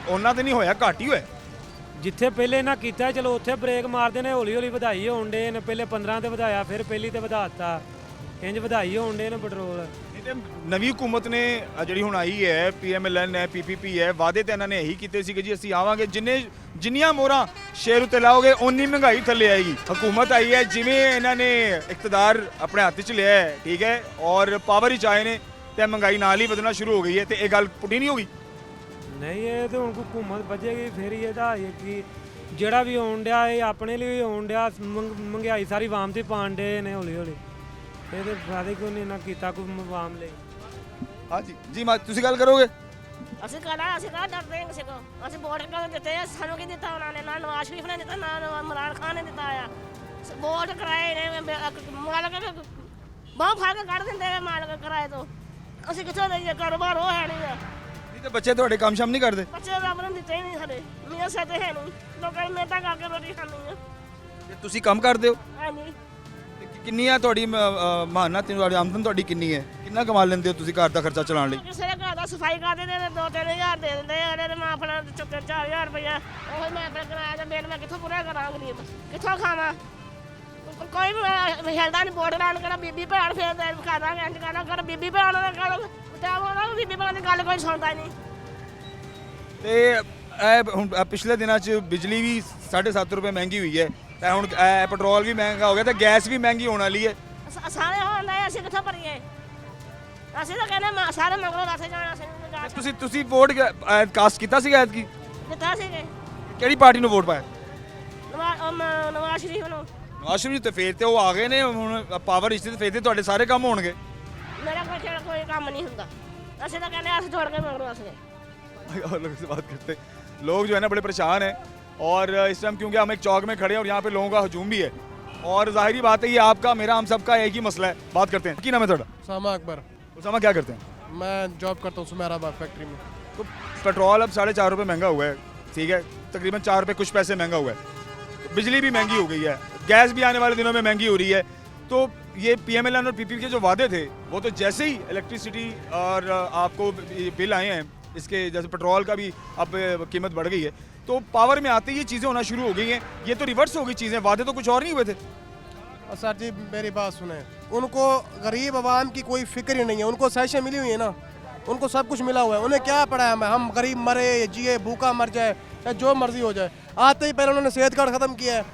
[SPEAKER 1] ਉਹਨਾਂ ਤੇ ਨਹੀਂ ਹੋਇਆ, ਘੱਟ ਹੀ ਹੋਇਆ।
[SPEAKER 2] ਜਿੱਥੇ ਪਹਿਲੇ ਇਹਨਾਂ ਕੀਤਾ ਚਲੋ ਉੱਥੇ ਬ੍ਰੇਕ ਮਾਰਦੇ ਨੇ, ਹੌਲੀ ਹੌਲੀ ਵਧਾਈ ਹੋਣ ਡੇ ਨੇ। ਪਹਿਲੇ 15 ਤੇ ਵਧਾਇਆ, ਫਿਰ ਪਹਿਲੀ ਤੇ ਵਧਾਤਾ, ਇੰਜ ਵਧਾਈ ਹੋਣ ਡੇ ਨੇ ਪੈਟਰੋਲ।
[SPEAKER 1] ਨਹੀਂ ਤੇ ਨਵੀਂ ਹੁਕੂਮਤ ਨੇ ਜਿਹੜੀ ਹੁਣ ਆਈ ਹੈ, PMLN ਹੈ, PPP ਹੈ, ਵਾਅਦੇ ਤੇ ਇਹਨਾਂ ਨੇ ਇਹੀ ਕੀਤੇ ਸੀ ਕਿ ਜੀ ਅਸੀਂ ਆਵਾਂਗੇ, ਜਿੰਨੀਆਂ ਮੋਹਰਾਂ ਸ਼ੇਰ ਉੱਤੇ ਲਾਓਗੇ ਓਨੀ ਮਹਿੰਗਾਈ ਥੱਲੇ ਆਏਗੀ। ਹਕੂਮਤ ਆਈ ਹੈ, ਜਿਵੇਂ ਇਹਨਾਂ ਨੇ ਇਕਤਦਾਰ ਆਪਣੇ ਹੱਥ 'ਚ ਲਿਆ ਹੈ, ਠੀਕ ਹੈ, ਔਰ ਪਾਵਰ 'ਚ ਆਏ ਨੇ, ਤੇ ਮਹਿੰਗਾਈ ਨਾਲ ਹੀ ਵਧਣਾ ਸ਼ੁਰੂ ਹੋ ਗਈ ਹੈ। ਤੇ ਇਹ ਗੱਲ ਪੁੱਟੀ ਨਹੀਂ ਹੋਗੀ?
[SPEAKER 2] ਨਹੀਂ, ਇਹ ਤੇ ਹੁਣ ਹੁਕੂਮਤ ਬਚੇਗੀ ਫਿਰ ਹੀ ਇਹਦਾ ਇਹ ਕਿ ਜਿਹੜਾ ਵੀ ਹੋਣ ਡਿਆ ਇਹ ਆਪਣੇ ਲਈ ਹੋਣ ਡਿਆ। ਮਹਿੰਗਾਈ ਸਾਰੀ ਆਵਾਮ ਤੇ ਪਾਣ ਡੇ ਨੇ ਹੌਲੀ ਹੌਲੀ। ਇਹਦੇ ਫਾਇਦੇ ਕਿਉਂ ਨਹੀਂ ਨਾ ਕੀਤਾ ਕੋਈ ਆਵਾਮ ਲਈ?
[SPEAKER 1] ਹਾਂਜੀ ਜੀ, ਤੁਸੀਂ ਗੱਲ ਕਰੋਗੇ?
[SPEAKER 8] ਅਸੀਂ ਕਾ ਡਰਦੇ ਹਾਂ ਕਿਸੇ ਕੋ? ਅਸੀਂ ਵੋਟ ਕਿਉਂ ਦਿੱਤੇ ਆ? ਸਾਨੂੰ ਕੀ ਦਿੱਤਾ ਉਹਨਾਂ ਨੇ? ਨਾ ਨਵਾਜ਼ ਸ਼ਰੀਫ ਨੇ ਦਿੱਤਾ, ਨਾ ਇਮਰਾਨ ਖਾਨ ਨੇ ਦਿੱਤਾ ਆ। ਵੋਟ ਕਰਾਏ ਨੇ ਮਾਲਕ ਬਾਹ ਫੜ ਕੇ ਕੱਢ ਦਿੰਦੇ ਆ ਮਾਲਕ ਕਿਰਾਏ ਤੋਂ। ਅਸੀਂ ਕਿੱਥੋਂ ਦਈਏ? ਕਾਰੋਬਾਰ ਉਹ ਹੈ ਨਹੀਂ ਆ।
[SPEAKER 1] ਤੇ ਬੱਚੇ ਤੁਹਾਡੇ ਕੰਮ ਸ਼ਾਮ ਨਹੀਂ ਕਰਦੇ?
[SPEAKER 8] ਬੱਚੇ ਰੱਬ ਨੇ ਦਿੱਤੇ ਹੀ ਨਹੀਂ ਸਾਡੇ, ਮੀਆਂ ਸਾਡੇ ਹੈ ਨਹੀਂ, ਲੋਕਾਂ ਨੇ ਮਿਹਨਤਾਂ ਕਰਕੇ ਰੋਟੀ ਖਾਣੀ ਆ।
[SPEAKER 1] ਤੇ ਤੁਸੀਂ ਕੰਮ ਕਰਦੇ ਹੋ?
[SPEAKER 8] ਹਾਂਜੀ।
[SPEAKER 1] ਕਿੰਨੀ ਆ ਤੁਹਾਡੀ ਮਹੀਨਾ, ਤੁਹਾਡੀ ਆਮਦਨ ਤੁਹਾਡੀ ਕਿੰਨੀ ਹੈ? ਕਿੰਨਾ ਕਮਾ ਲੈਂਦੇ ਹੋ ਤੁਸੀਂ ਘਰ ਦਾ ਖਰਚਾ ਚਲਾਉਣ ਲਈ?
[SPEAKER 8] ਕਿਸੇ ਦੇ ਘਰ ਦਾ ਸਫਾਈ ਕਰਦੇ ਨੇ 2-3 ਹਜ਼ਾਰ ਦੇ ਦਿੰਦੇ ਆ, ਇਹਦੇ ਮਾਂ ਆਪਣਾ ਚੁੱਕੇ 4000 ਰੁਪਇਆ। ਉਹ ਮੈਂ ਆਪਣੇ ਕਿਰਾਇਆ ਦਾ ਬਿੱਲ ਮੈਂ ਕਿੱਥੋਂ ਪੂਰਾ ਕਰਾਂਗੀ? ਕਿੱਥੋਂ ਖਾਵਾਂ? ਕੋਈ ਹਿਲਦਾ ਨਹੀਂ। ਵੋਟ ਲੈਣ ਕਿਹੜਾ ਬੀਬੀ ਭੈਣ ਫਿਰ ਖਾ ਦਾਂਗੇ, ਇੰਜ ਕਰਨਾ ਕਰ ਬੀਬੀ ਭੈਣ ਦਾ ਗੱਲ ਟਾਈਮ ਹੋਣਾ, ਬੀਬੀ ਭੈਣ ਦੀ ਗੱਲ ਕੋਈ ਸੁਣਦਾ ਨਹੀਂ।
[SPEAKER 1] ਤੇ ਇਹ ਹੁਣ ਪਿਛਲੇ ਦਿਨਾਂ 'ਚ ਬਿਜਲੀ ਵੀ 7.5 ਰੁਪਏ ਮਹਿੰਗੀ ਹੋਈ ਹੈ ਤੇ ਹੁਣ ਇਹ ਪੈਟਰੋਲ ਵੀ ਮਹਿੰਗਾ ਹੋ ਗਿਆ ਤੇ ਗੈਸ ਵੀ ਮਹਿੰਗੀ ਹੋਣ ਵਾਲੀ ਹੈ।
[SPEAKER 8] ਸਾਰੇ ਹੁੰਦਾ ਅਸੀਂ ਕਿੱਥੋਂ ਭਰੀਏ? ਅਸੀਂ ਤਾਂ ਕਹਿੰਦੇ ਸਾਰੇ ਮੰਗਲੋ ਰਾਸੇ ਜਾਣਾ ਸੀ
[SPEAKER 1] ਤੁਸੀਂ ਵੋਟ ਕਾਸਟ ਕੀਤਾ ਸੀਗਾ ਐਤਕੀ?
[SPEAKER 8] ਕਿੱਥਾ ਸੀਗੇ
[SPEAKER 1] ਕਿਹੜੀ ਪਾਰਟੀ ਨੂੰ ਵੋਟ ਪਾਇਆ?
[SPEAKER 8] ਨਵਾਜ਼ ਸ਼ਰੀਫ ਨੂੰ।
[SPEAKER 1] ਨਵਾਜ਼ ਸ਼ਰੀਫ ਤੇ ਫੇਰ ਤੇ ਉਹ ਆ ਗਏ ਨੇ ਹੁਣ ਪਾਵਰ ਇਸ ਤੇ ਫੇਰ ਤੇ ਤੁਹਾਡੇ ਸਾਰੇ ਕੰਮ ਹੋਣਗੇ।
[SPEAKER 8] मेरा कोई काम नहीं होता। ऐसे तो कहने ऐसे छोड़ के मंगलो ऐसे।
[SPEAKER 1] और लोगों से बात करते लोग जो है ना बड़े परेशान हैं और इस टाइम क्योंकि हम एक चौक में खड़े हैं और यहाँ पे लोगों का हजूम भी है और जाहिर बात है ये आपका मेरा हम सबका एक ही मसला है। बात करते हैं, की नाम है थोड़ा?
[SPEAKER 9] उसामा अकबर।
[SPEAKER 1] उसामा क्या करते हैं?
[SPEAKER 9] मैं जॉब करता हूँ सुमेराबाद फैक्ट्री में।
[SPEAKER 1] तो पेट्रोल अब 4.5 रुपये महंगा हुआ है, ठीक है, तकरीबन 4 रुपये कुछ पैसे महंगा हुआ है। बिजली भी महंगी हो गई है, गैस भी आने वाले दिनों में महंगी हो रही है। तो ये PMLN और PPP के जो वादे थे वो तो जैसे ही इलेक्ट्रिसिटी और आपको बिल आए हैं इसके, जैसे पेट्रोल का भी अब कीमत बढ़ गई है, तो पावर में आते ही ये चीज़ें होना शुरू हो गई हैं। ये तो रिवर्स हो गई चीज़ें, वादे तो कुछ और नहीं हुए थे।
[SPEAKER 9] और सर जी मेरी बात सुने, उनको गरीब आवाम की कोई फिक्र ही नहीं है। उनको साइशें मिली हुई है ना, उनको सब कुछ मिला हुआ है। उन्हें क्या पड़ा है हम गरीब मरे जिए भूखा मर जाए या जो मर्जी हो जाए। आते ही पहले उन्होंने सेहत कार्ड ख़त्म किया है,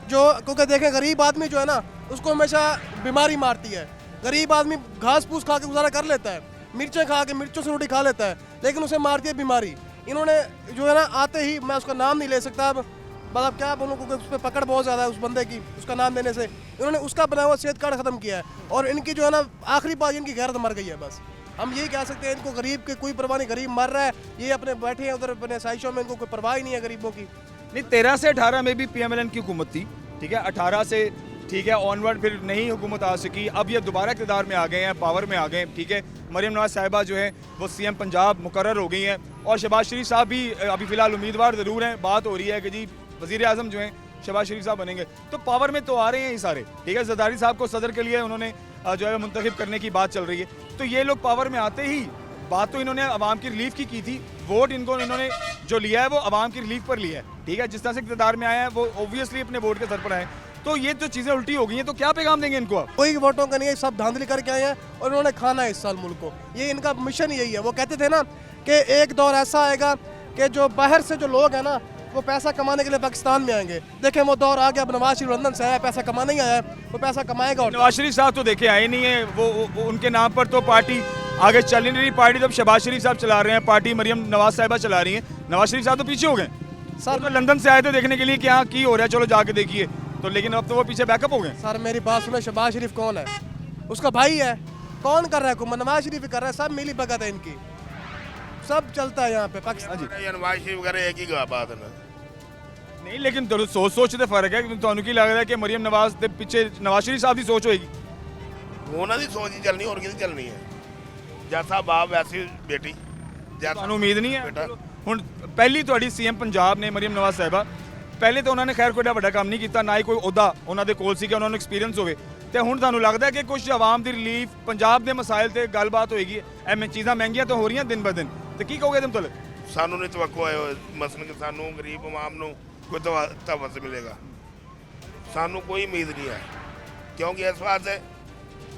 [SPEAKER 9] जो क्योंकि देखें गरीब आदमी जो है ना उसको हमेशा बीमारी मारती है। गरीब आदमी घास फूस खा के गुजारा कर लेता है, मिर्चें खा के मिर्चों से रोटी खा लेता है, लेकिन उसे मारती है बीमारी। इन्होंने जो है ना आते ही, मैं उसका नाम नहीं ले सकता अब, मतलब क्या बोलूँ क्योंकि उस पर पकड़ बहुत ज़्यादा है उस बंदे की, उसका नाम देने से। इन्होंने उसका बना हुआ सेहत कार्ड ख़त्म किया है और इनकी जो है ना आखिरी बात इनकी गैरत मर गई है। बस हम यही कह सकते हैं, इनको गरीब के कोई परवाह नहीं, गरीब मर रहा है, ये अपने बैठे हैं उधर अपने साइशों में, इनको कोई परवाह ही नहीं है गरीबों की।
[SPEAKER 1] नहीं, 13 से 18 में भी PMLN की हुकूमत थी, ठीक है, 18 से ठीक है ऑनवर्ड फिर नई हुकूमत आ सकी, अब ये दोबारा इक़्तिदार में आ गए हैं, पावर में आ गए हैं, ठीक है। मरीम नवाज साहिबा जो है वो CM पंजाब मुकर्रर हो गई हैं और शहबाज शरीफ साहब भी अभी फ़िलहाल उम्मीदवार ज़रूर हैं। बात हो रही है कि जी वज़ीर आज़म जो हैं शहबाज शरीफ साहब बनेंगे, तो पावर में तो आ रहे हैं ये सारे, ठीक है। जरदारी साहब को सदर के लिए उन्होंने जो है मुंतखब करने की बात चल रही है। तो ये लोग पावर में आते ही बात तो इन्होंने आवाम की रिलीफ की थी, वोट इन्होंने जो लिया है वो आवाम की रिलीफ पर लिया है, ठीक है। जिस तरह से इक़्तिदार में आया है वो ओब्वियसली अपने वोट के सर पर आए, तो ये तो चीज़ें उल्टी हो गई हैं, तो क्या पैगाम देंगे इनको आप?
[SPEAKER 9] कोई वोटों का नहीं है, सब धांधली करके आए हैं और इन्होंने खाना है इस साल मुल्क को। ये इनका मिशन यही है। वो कहते थे ना कि एक दौर ऐसा आएगा कि जो बाहर से जो लोग हैं ना वो पैसा कमाने के लिए पाकिस्तान में आएंगे। देखें वो दौर आ गया, अब नवाज शरीफ लंदन से आया, पैसा कमाने ही आया है, वो पैसा कमाएगा। और
[SPEAKER 1] नवाज शरीफ साहब तो देखे आए नहीं है, वो उनके नाम पर तो पार्टी आगे चल नहीं रही। पार्टी जब शहबाज शरीफ साहब चला रहे हैं, पार्टी मरियम नवाज साहिबा चला रही हैं, नवाज शरीफ साहब तो पीछे हो गए सर। तो लंदन से आए थे देखने के लिए कि हाँ की हो रहा है, चलो जाके देखिए, तो लेकिन अब तो वो पीछे बैकअप हो गए।
[SPEAKER 9] सर मेरी बात सुनो, शहबाज शरीफ कौन है? उसका भाई है। कौन कर रहा है हुकूमत? नवाज शरीफ ही कर रहा है। सब मिली भगत है इनकी, सब चलता है यहाँ पे पाकिस्तान।
[SPEAKER 10] नवाज शरीफ वगैरह एक ही बात है
[SPEAKER 1] नहीं, लेकिन सोच तो फर्क है। ਤੁਹਾਨੂੰ ਕੀ ਲੱਗਦਾ ਕਿ ਮਰੀਮ ਨਵਾਜ਼ ਦੇ ਪਿੱਛੇ ਨਵਾਜ਼ ਸ਼ਰੀਫ ਸਾਹਿਬ ਦੀ ਸੋਚ ਹੋਏਗੀ?
[SPEAKER 10] ਉਹਨਾਂ ਦੀ ਸੋਚ ਹੀ ਚੱਲਣੀ, ਹੋਰ ਕਿਹਦੀ ਚੱਲਣੀ ਹੈ? ਜੈਸਾ ਬਾਪ ਵੈਸੀ ਬੇਟੀ।
[SPEAKER 1] ਤੁਹਾਨੂੰ ਉਮੀਦ ਨਹੀਂ ਹੈ? ਹੁਣ ਪਹਿਲੀ ਤੁਹਾਡੀ CM ਪੰਜਾਬ ਨੇ ਮਰੀਮ ਨਵਾਜ਼ ਸਾਹਿਬਾ, ਪਹਿਲੇ ਤਾਂ ਉਹਨਾਂ ਨੇ ਖੈਰ ਕੋਈ ਵੱਡਾ ਕੰਮ ਨਹੀਂ ਕੀਤਾ, ਨਾ ਹੀ ਕੋਈ ਅਹੁਦਾ ਉਹਨਾਂ ਦੇ ਕੋਲ ਸੀ ਕਿ ਉਹਨਾਂ ਨੂੰ ਐਕਸਪੀਰੀਅੰਸ ਹੋਵੇ, ਤੇ ਹੁਣ ਤੁਹਾਨੂੰ ਲੱਗਦਾ ਕਿ ਕੁਝ ਆਵਾਮ ਦੀ ਰਿਲੀਫ, ਪੰਜਾਬ ਦੇ ਮਸਾਇਲ ਤੇ ਗੱਲਬਾਤ ਹੋਏਗੀ? ਐਵੇਂ ਚੀਜ਼ਾਂ ਮਹਿੰਗੀਆਂ ਤਾਂ ਹੋ ਰਹੀਆਂ ਦਿਨ ਬ ਦਿਨ, ਤੇ ਕੀ ਕਹੋਗੇ ਤੁਮ ਤਲ?
[SPEAKER 10] ਸਾਨੂੰ ਨਹੀਂ ਤਵੱਕੋ ਹੈ ਮਸਲਨ ਕਿ ਸਾਨੂੰ ਗਰੀਬ ਆਵਾਮ ਨੂੰ ਕੋਈ ਤਵੱਸ ਮਿਲੇਗਾ, ਸਾਨੂੰ ਕੋਈ ਉਮੀਦ ਨਹੀਂ ਹੈ, ਕਿਉਂਕਿ ਇਸ ਵਾਸਤੇ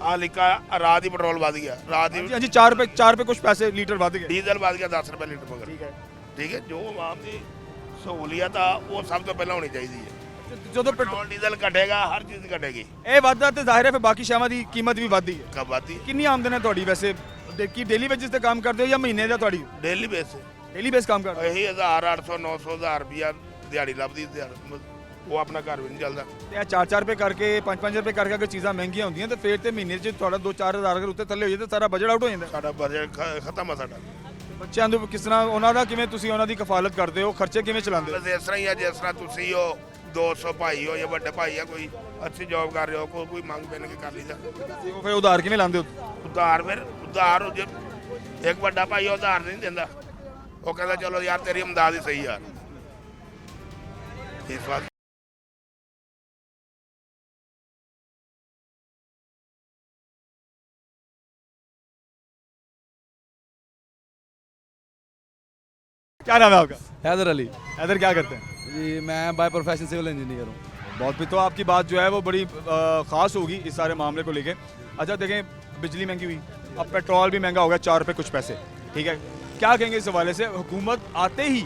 [SPEAKER 10] ਆ ਲਿਖਾ ਰਾਤ ਹੀ ਪੈਟਰੋਲ ਵਧ ਗਿਆ, ਰਾਤ ਹੀ
[SPEAKER 1] ਹਾਂਜੀ 4 ਰੁਪਏ ਕੁਝ ਪੈਸੇ ਲੀਟਰ ਵਧ ਗਏ,
[SPEAKER 10] ਡੀਜ਼ਲ ਵਧ ਗਿਆ 10 ਰੁਪਏ ਲੀਟਰ ਮਗਰ, ਠੀਕ ਹੈ। ਜੋ ਆਵਾਮ ਦੀ ਸਹੂਲੀਅਤ ਆ ਉਹ ਸਭ ਤੋਂ ਪਹਿਲਾਂ ਹੋਣੀ ਚਾਹੀਦੀ ਹੈ।
[SPEAKER 1] ਜਦੋਂ
[SPEAKER 10] ਪੈਟਰੋਲ ਡੀਜ਼ਲ ਘਟੇਗਾ ਹਰ ਚੀਜ਼ ਘਟੇਗੀ।
[SPEAKER 1] ਇਹ ਵਾਧਾ ਤੇ ਜ਼ਾਹਿਰ ਹੈ ਫਿਰ ਬਾਕੀ ਸ਼ਾਵਾਂ ਦੀ ਕੀਮਤ ਵੀ ਵਧਦੀ ਹੈ।
[SPEAKER 10] ਕਬ ਵਧਦੀ?
[SPEAKER 1] ਕਿੰਨੀ ਆਮਦਨ ਹੈ ਤੁਹਾਡੀ ਵੈਸੇ? ਕੀ ਡੇਲੀ ਵੇਜਸ ਤੇ ਕੰਮ ਕਰਦੇ ਹੋ ਜਾਂ ਮਹੀਨੇ ਦਾ? ਤੁਹਾਡੀ
[SPEAKER 10] ਡੇਲੀ ਬੇਸ,
[SPEAKER 1] ਡੇਲੀ ਬੇਸ ਕੰਮ ਕਰਦੇ
[SPEAKER 10] ਇਹੀ 1000 800 900 1000 ਰੁਪਿਆ ਦਿਹਾੜੀ ਲੱਭਦੀ, ਉਹ ਆਪਣਾ ਘਰ ਵੀ ਨਹੀਂ ਚੱਲਦਾ।
[SPEAKER 1] ਤੇ ਇਹ 4-4 ਰੁਪਏ ਕਰਕੇ 5-5 ਰੁਪਏ ਕਰਕੇ ਅਗਰ ਚੀਜ਼ਾਂ ਮਹਿੰਗੀਆਂ ਹੁੰਦੀਆਂ ਤੇ ਫਿਰ ਤੇ ਮਹੀਨੇ 'ਚ ਤੁਹਾਡਾ 2-4 ਹਜ਼ਾਰ ਅਗਰ ਉੱਤੇ ਥੱਲੇ ਹੋ ਜਾਏ ਤਾਂ ਸਾਰਾ ਬਜਟ ਆਊਟ ਹੋ ਜਾਂਦਾ।
[SPEAKER 10] ਸਾਡਾ ਬਜਟ ਖਤਮ ਆ ਸਾਡਾ।
[SPEAKER 1] ਬੱਚਿਆਂ ਨੂੰ ਕਿਸ ਤਰ੍ਹਾਂ ਉਹਨਾਂ ਦਾ ਕਿਵੇਂ ਤੁਸੀਂ ਉਹਨਾਂ ਦੀ ਕਫਾਲਤ ਕਰਦੇ ਹੋ, ਖਰਚੇ ਕਿਵੇਂ ਚਲਾਉਂਦੇ ਹੋ?
[SPEAKER 10] ਬਸ ਇਸ ਤਰ੍ਹਾਂ ਹੀ ਆ, ਜਿਸ ਤਰ੍ਹਾਂ ਤੁਸੀਂ ਹੋ 200 ਭਾਈ ਹੋ ਜਾਂ ਵੱਡੇ ਭਾਈ ਆ, ਕੋਈ ਅੱਛੀ ਜੌਬ ਕਰ ਰਹੇ ਹੋ, ਕੋਈ ਮੰਗ ਪੈਣ ਕੇ ਕਰ ਲਈਦਾ।
[SPEAKER 1] ਉਹ ਫਿਰ ਉਧਾਰ ਕਿਵੇਂ ਲਾਉਂਦੇ ਹੋ?
[SPEAKER 10] ਉਧਾਰ ਜੇ ਇੱਕ ਵੱਡਾ ਭਾਈ ਉਧਾਰ ਨਹੀਂ ਦਿੰਦਾ, ਉਹ ਕਹਿੰਦਾ ਚਲੋ ਯਾਰ ਤੇਰੀ ਇਮਦਾਦ ਹੀ ਸਹੀ ਯਾਰ। ਇਸ ਵਾਰ
[SPEAKER 1] क्या नाम है आपका?
[SPEAKER 11] हैदर अली
[SPEAKER 1] हैदर, क्या करते हैं?
[SPEAKER 11] जी, मैं बाय प्रोफेशन सिविल इंजीनियर हूँ।
[SPEAKER 1] बहुत भी तो आपकी बात जो है वो बड़ी ख़ास होगी इस सारे मामले को लेके। अच्छा देखें, बिजली महंगी हुई, अब पेट्रोल भी महंगा हो गया 4 रुपये कुछ पैसे, ठीक है। क्या कहेंगे इस हवाले से? हुकूमत आते ही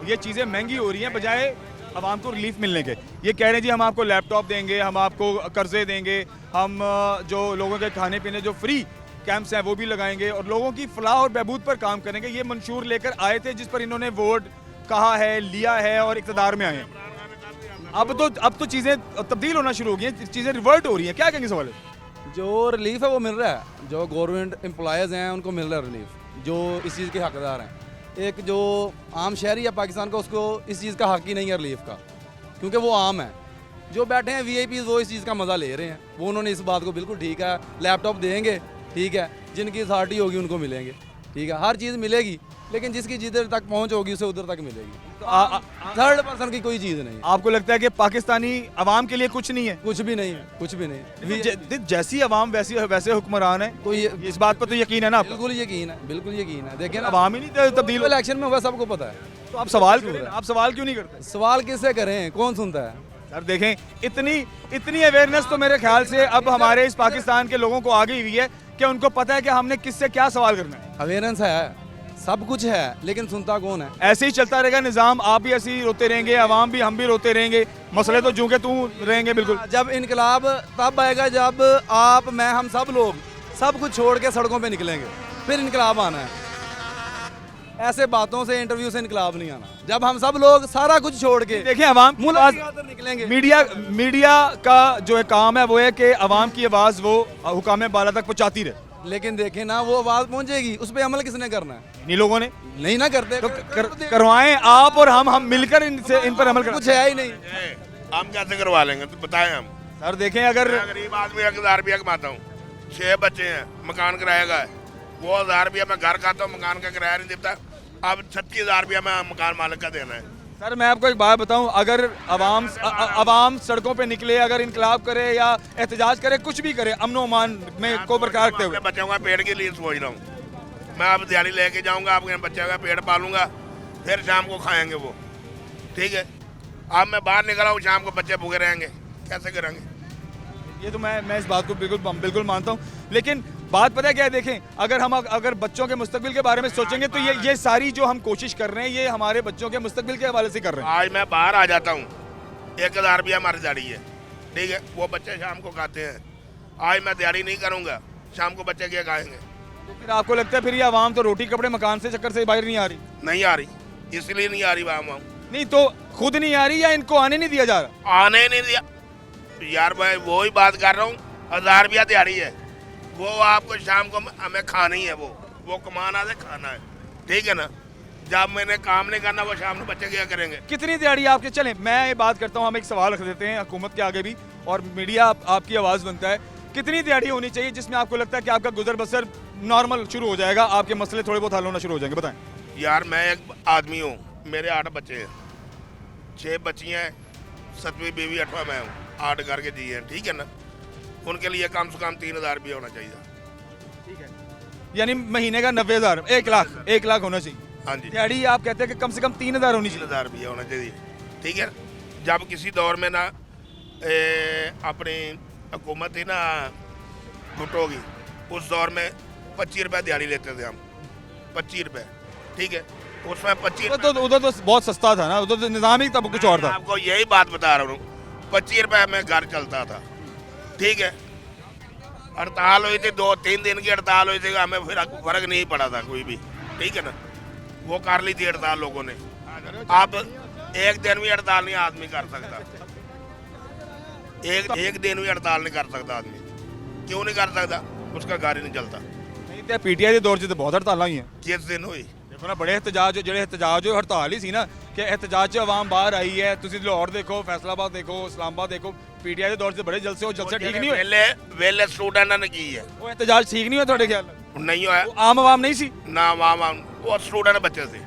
[SPEAKER 1] ये चीज़ें महंगी हो रही हैं बजाय आवाम को रिलीफ मिलने के। ये कह रहे हैं जी हम आपको लैपटॉप देंगे, हम आपको कर्जे देंगे, हम जो लोगों के खाने पीने जो फ्री कैंप्स हैं वो भी लगाएंगे और लोगों की फलाह और बहबूद पर काम करेंगे। ये मंशूर लेकर आए थे जिस पर इन्होंने वोट कहा है, लिया है और इक़्तिदार में आए हैं। अब तो चीज़ें तब्दील होना शुरू हो गई हैं, चीज़ें रिवर्ट हो रही हैं। क्या कहेंगे इस हवाले से?
[SPEAKER 11] जो रिलीफ है वो मिल रहा है, जो गवर्नमेंट एम्प्लॉयज़ हैं उनको मिल रहा है रिलीफ, जो इस चीज़ के हकदार हैं। एक जो आम शहरी है पाकिस्तान का, उसको इस चीज़ का हक ही नहीं है रिलीफ का, क्योंकि वो आम है। जो बैठे हैं वीआईपी वो इस चीज़ का मज़ा ले रहे हैं। वो उन्होंने इस बात को बिल्कुल ठीक है, लैपटॉप देंगे, ठीक है, जिनकी अथॉरिटी होगी उनको मिलेंगे, ठीक है, हर चीज़ मिलेगी, लेकिन जिसकी जिधर तक पहुंच होगी उसे उधर तक मिलेगी। तो थर्ड पर्सन की कोई चीज़ नहीं।
[SPEAKER 1] आपको लगता है कि पाकिस्तानी अवाम के लिए कुछ नहीं है?
[SPEAKER 11] कुछ भी नहीं है, कुछ भी नहीं।
[SPEAKER 1] जैसी अवाम वैसे हुक्मरान है,
[SPEAKER 11] तो ये
[SPEAKER 1] इस बात पर तो यकीन है ना आपको?
[SPEAKER 11] बिल्कुल यकीन है, बिल्कुल यकीन है। देखिए ना,
[SPEAKER 1] अवाम ही नहीं तब्दील हो।
[SPEAKER 11] इलेक्शन में होगा सबको पता है।
[SPEAKER 1] तो आप सवाल क्यों आप सवाल क्यों नहीं करते?
[SPEAKER 11] सवाल किससे करें, कौन सुनता है?
[SPEAKER 1] सर देखें, इतनी अवेयरनेस तो मेरे ख्याल से अब हमारे इस पाकिस्तान के लोगों को आ गई हुई है कि उनको पता है कि हमने किससे क्या सवाल करना है।
[SPEAKER 11] अवेयरनेस है, सब कुछ है, लेकिन सुनता कौन है?
[SPEAKER 1] ऐसे ही चलता रहेगा निज़ाम, आप भी ऐसे ही रोते रहेंगे, अवाम भी, हम भी रोते रहेंगे, मसले तो जूं के तू रहेंगे। बिल्कुल।
[SPEAKER 11] जब इनकलाब तब आएगा जब आप, मैं, हम सब लोग सब कुछ छोड़ के सड़कों पे निकलेंगे, फिर इनकलाब आना है। ऐसे बातों से, इंटरव्यू से इनकलाब नहीं आना। जब हम सब लोग सारा कुछ छोड़ के
[SPEAKER 1] देखें अवाम
[SPEAKER 11] निकलेंगे।
[SPEAKER 1] मीडिया का जो है काम है वो है कि अवाम की आवाज़ वो हुकाम बाला तक पहुँचाती रहे।
[SPEAKER 11] लेकिन देखें ना, वो आवाज़ पहुंचेगी, उस पर अमल किसने करना है?
[SPEAKER 1] इन लोगों ने
[SPEAKER 11] नहीं ना करते
[SPEAKER 1] तो करवाएं आप और हम मिलकर इन पर अमल करें।
[SPEAKER 11] कुछ है ही नहीं।
[SPEAKER 10] हम कैसे करवा लेंगे तो बताएं हम।
[SPEAKER 1] सर देखें, अगर
[SPEAKER 10] मैं गरीब आदमी 1000 रुपया कमाता हूँ, 6 बच्चे हैं, मकान किराया का है, वो 1000 रुपया मैं घर खाता हूँ, मकान का किराया नहीं देता। अब 36,000 रुपया मैं मकान मालिक का देना है।
[SPEAKER 1] सर मैं आपको एक बात बताऊं, अगर अवाम सड़कों पे निकले, अगर इनकलाब करे या एहतजाज करे, कुछ भी करे, अमन अमान में को बरकरार रखते हुए,
[SPEAKER 10] बच्चों का पेड़ के लिए सोच रहा हूँ। मैं अब दिहाड़ी लेके जाऊँगा, आपके बच्चों का पेड़ पालूंगा, फिर शाम को खाएंगे वो, ठीक है। अब मैं बाहर निकला हूँ, शाम को बच्चे भूखे रहेंगे, कैसे करेंगे?
[SPEAKER 1] ये तो मैं इस बात को बिल्कुल मानता हूँ, लेकिन बात पता है क्या है? देखें, अगर बच्चों के मुस्तकबिल के बारे में सोचेंगे तो ये सारी जो हम कोशिश कर रहे हैं ये हमारे बच्चों के मुस्तकबिल के हवाले से कर रहे हैं।
[SPEAKER 10] आज मैं बाहर आ जाता हूँ, 1000 रुपया हमारी दिहाड़ी है, ठीक है, वो बच्चे शाम को खाते हैं। आज मैं दिहाड़ी नहीं करूँगा, शाम को बच्चे क्या खाएंगे?
[SPEAKER 1] तो फिर आपको लगता है फिर ये आवाम तो रोटी कपड़े मकान से चक्कर से बाहर नहीं आ रही?
[SPEAKER 10] नहीं आ रही, इसलिए नहीं आ रही आवाम।
[SPEAKER 1] नहीं तो खुद नहीं आ रही या इनको आने नहीं दिया जा रहा?
[SPEAKER 10] आने नहीं दिया यार, मैं वो ही बात कर रहा हूँ। 1000 रुपया दिहाड़ी है, वो आपको शाम को हमें खानी है, वो कमाना है, खाना है, ठीक है ना। जब मैंने काम नहीं करना, वो शाम को बच्चे क्या करेंगे?
[SPEAKER 1] कितनी दिहाड़ी आपके? चलें मैं ये बात करता हूँ, हम एक सवाल रख देते हैं हुकूमत के आगे भी, और मीडिया आपकी आवाज़ बनता है। कितनी दिहाड़ी होनी चाहिए जिसमें आपको लगता है कि आपका गुजर बसर नॉर्मल शुरू हो जाएगा, आपके मसले थोड़े बहुत हल होना शुरू हो जाएंगे? बताएं।
[SPEAKER 10] यार मैं एक आदमी हूँ, मेरे 8 बच्चे हैं, 6 बच्चियाँ हैं, 7वीं बीवी 8वां मैं हूँ, 8 घर के जी हैं, ठीक है ना। उनके लिए कम से कम 3000 रुपया होना चाहिए,
[SPEAKER 1] ठीक है, यानी महीने का 90,000, 1 लाख होना चाहिए।
[SPEAKER 10] हाँ जी,
[SPEAKER 1] दिहाड़ी आप कहते हैं कि कम से कम 3000 होनी चाहिए।
[SPEAKER 10] 3000 रुपया होना चाहिए, ठीक है। जब किसी दौर में ना अपनी हुकूमत थी ना भुट्टो की, उस दौर में 25 रुपये दिहाड़ी लेते थे हम, 25 रुपये, ठीक है। उसमें 25
[SPEAKER 1] उधर तो बहुत सस्ता था ना, उधर तो निज़ाम ही तब कुछ और था।
[SPEAKER 10] आपको यही बात बता रहा हूँ, 25 रुपये में घर चलता था, ठीक है। हड़ताल हुई थी, 2-3 दिन की हड़ताल हुई थी, हमें फिर फर्क नहीं पड़ा था कोई भी, ठीक है ना। वो कर ली थी हड़ताल लोगों ने। अब एक दिन भी हड़ताल नहीं आदमी कर सकता, एक दिन भी हड़ताल नहीं कर सकता आदमी। क्यों नहीं कर सकता? उसका घर ही नहीं चलता।
[SPEAKER 1] नहीं तो पीटीआई के दौर से तो बहुत हड़ताल हुई हैं।
[SPEAKER 10] किस दिन हुई?
[SPEAKER 1] देखो ना, बड़े एहतजाज हड़ताल ही सी ना कि एहतजाज आवाम बाहर आई है। तुम लाहौर देखो, फैसलाबाद देखो, इस्लामाबाद देखो, पीटीआई के दौर से बड़े जलसे हो, जलसे ठीक नहीं हुए।
[SPEAKER 10] वेले स्टूडेंट ने की है,
[SPEAKER 1] वो एहतजाज ठीक नहीं हुआ थोड़े ख्याल?
[SPEAKER 10] नहीं हुआ,
[SPEAKER 1] आम आवाम नहीं सी
[SPEAKER 10] ना आवाम, वो स्टूडेंट बच्चे से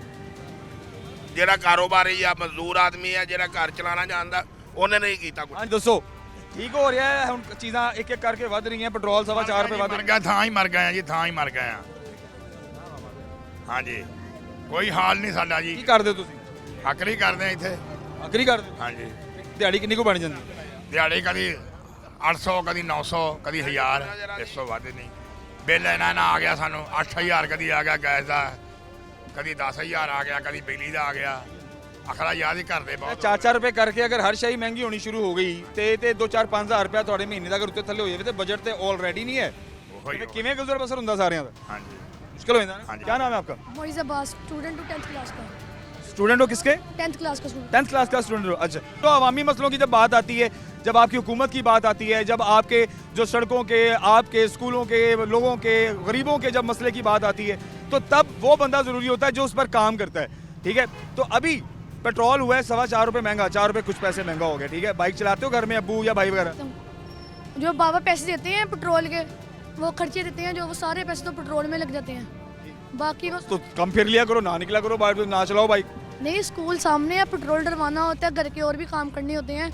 [SPEAKER 10] ਜਿਹੜਾ ਕਾਰੋਬਾਰੀ ਜਾਂ ਮਜ਼ਦੂਰ ਆਦਮੀ ਹੈ, ਜਿਹੜਾ ਘਰ ਚਲਾਣਾ ਜਾਣਦਾ, ਉਹਨੇ नहीं ਕੀਤਾ कुछ।
[SPEAKER 1] हाँ दसो, ठीक हो रहा है हम? चीज़ां एक एक करके वध रही हैं, पेट्रोल 4.25 रुपए वध
[SPEAKER 12] मर गया, ਥਾਂ ਹੀ ਮਰ ਗਏ ਆ ਜੀ, ਥਾਂ ਹੀ ਮਰ ਗਏ ਆ। ਹਾਂਜੀ, ਕੋਈ ਹਾਲ ਨਹੀਂ ਸਾਡਾ ਜੀ।
[SPEAKER 1] ਕੀ ਕਰਦੇ ਹੋ ਤੁਸੀਂ?
[SPEAKER 12] ਹੱਕਰੀ ਕਰਦੇ ਆ ਇੱਥੇ।
[SPEAKER 1] ਹੱਕਰੀ ਕਰਦੇ?
[SPEAKER 12] ਹਾਂਜੀ।
[SPEAKER 1] ਦਿਹਾੜੀ ਕਿੰਨੀ ਕੁ ਬਣ ਜਾਂਦੀ?
[SPEAKER 12] ਦਿਹਾੜੀ ਕਦੀ 800, ਕਦੀ 900, ਕਦੀ 1000, ਇਸ ਤੋਂ ਵੱਧ ਨਹੀਂ। ਬਿੱਲ ਇਹਨਾਂ ਨਾਲ ਆ ਗਿਆ ਸਾਨੂੰ 8000 ਕਦੀ ਆ ਗਿਆ ਗੈਸ ਦਾ, कभी 10,000 आ गया, कभी बिजली का आ गया, अखड़ा याद ही करते बहुत।
[SPEAKER 1] 4-4 रुपए करके अगर हर शाही महंगी होनी शुरू हो गई ਤੇ 2-4-5 ਹਜ਼ਾਰ ਰੁਪਏ ਤੁਹਾਡੇ ਮਹੀਨੇ ਦਾ ਅਗਰ ਉੱਤੇ ਥੱਲੇ ਹੋ ਜਾਵੇ ਤੇ ਬਜਟ ਤੇ ਆਲਰੇਡੀ ਨਹੀਂ ਹੈ
[SPEAKER 12] ਉਹੀ
[SPEAKER 1] ਕਿਵੇਂ ਗੁਜ਼ਰ ਬਸਰ ਹੁੰਦਾ ਸਾਰਿਆਂ ਦਾ
[SPEAKER 12] ਹਾਂਜੀ
[SPEAKER 1] मुश्किल हो जाता है
[SPEAKER 12] हाँ जी।
[SPEAKER 1] क्या नाम है आपका
[SPEAKER 13] मोइज़ अब्बास स्टूडेंट हूँ 10th क्लास का।
[SPEAKER 1] स्टूडेंट हो किसके
[SPEAKER 13] 10th क्लास का स्टूडेंट।
[SPEAKER 1] 10th क्लास का स्टूडेंट हो अच्छा तो अवामी मसलों की जब बात आती है जब आपकी हुकूमत की बात आती है जब आपके जो सड़कों के आपके स्कूलों के लोगों के गरीबों के जब मसले की बात आती है तो तब वो बंदा ज़रूरी होता है जो उस पर काम करता है ठीक है तो अभी पेट्रोल हुआ है 4.25 रुपये महंगा 4 रुपये कुछ पैसे महंगा हो गया ठीक है बाइक चलाते हो घर में अब्बू या भाई वगैरह
[SPEAKER 13] जो बाबा पैसे देते हैं पेट्रोल के वो खर्चे देते हैं जो वो सारे पैसे तो पेट्रोल में लग जाते हैं बाकी वो
[SPEAKER 1] तो कम फिर लिया करो ना निकला करो बाइक ना चलाओ बाइक
[SPEAKER 13] नहीं स्कूल सामने है पेट्रोल डलवाना होता है घर के और भी काम करने होते हैं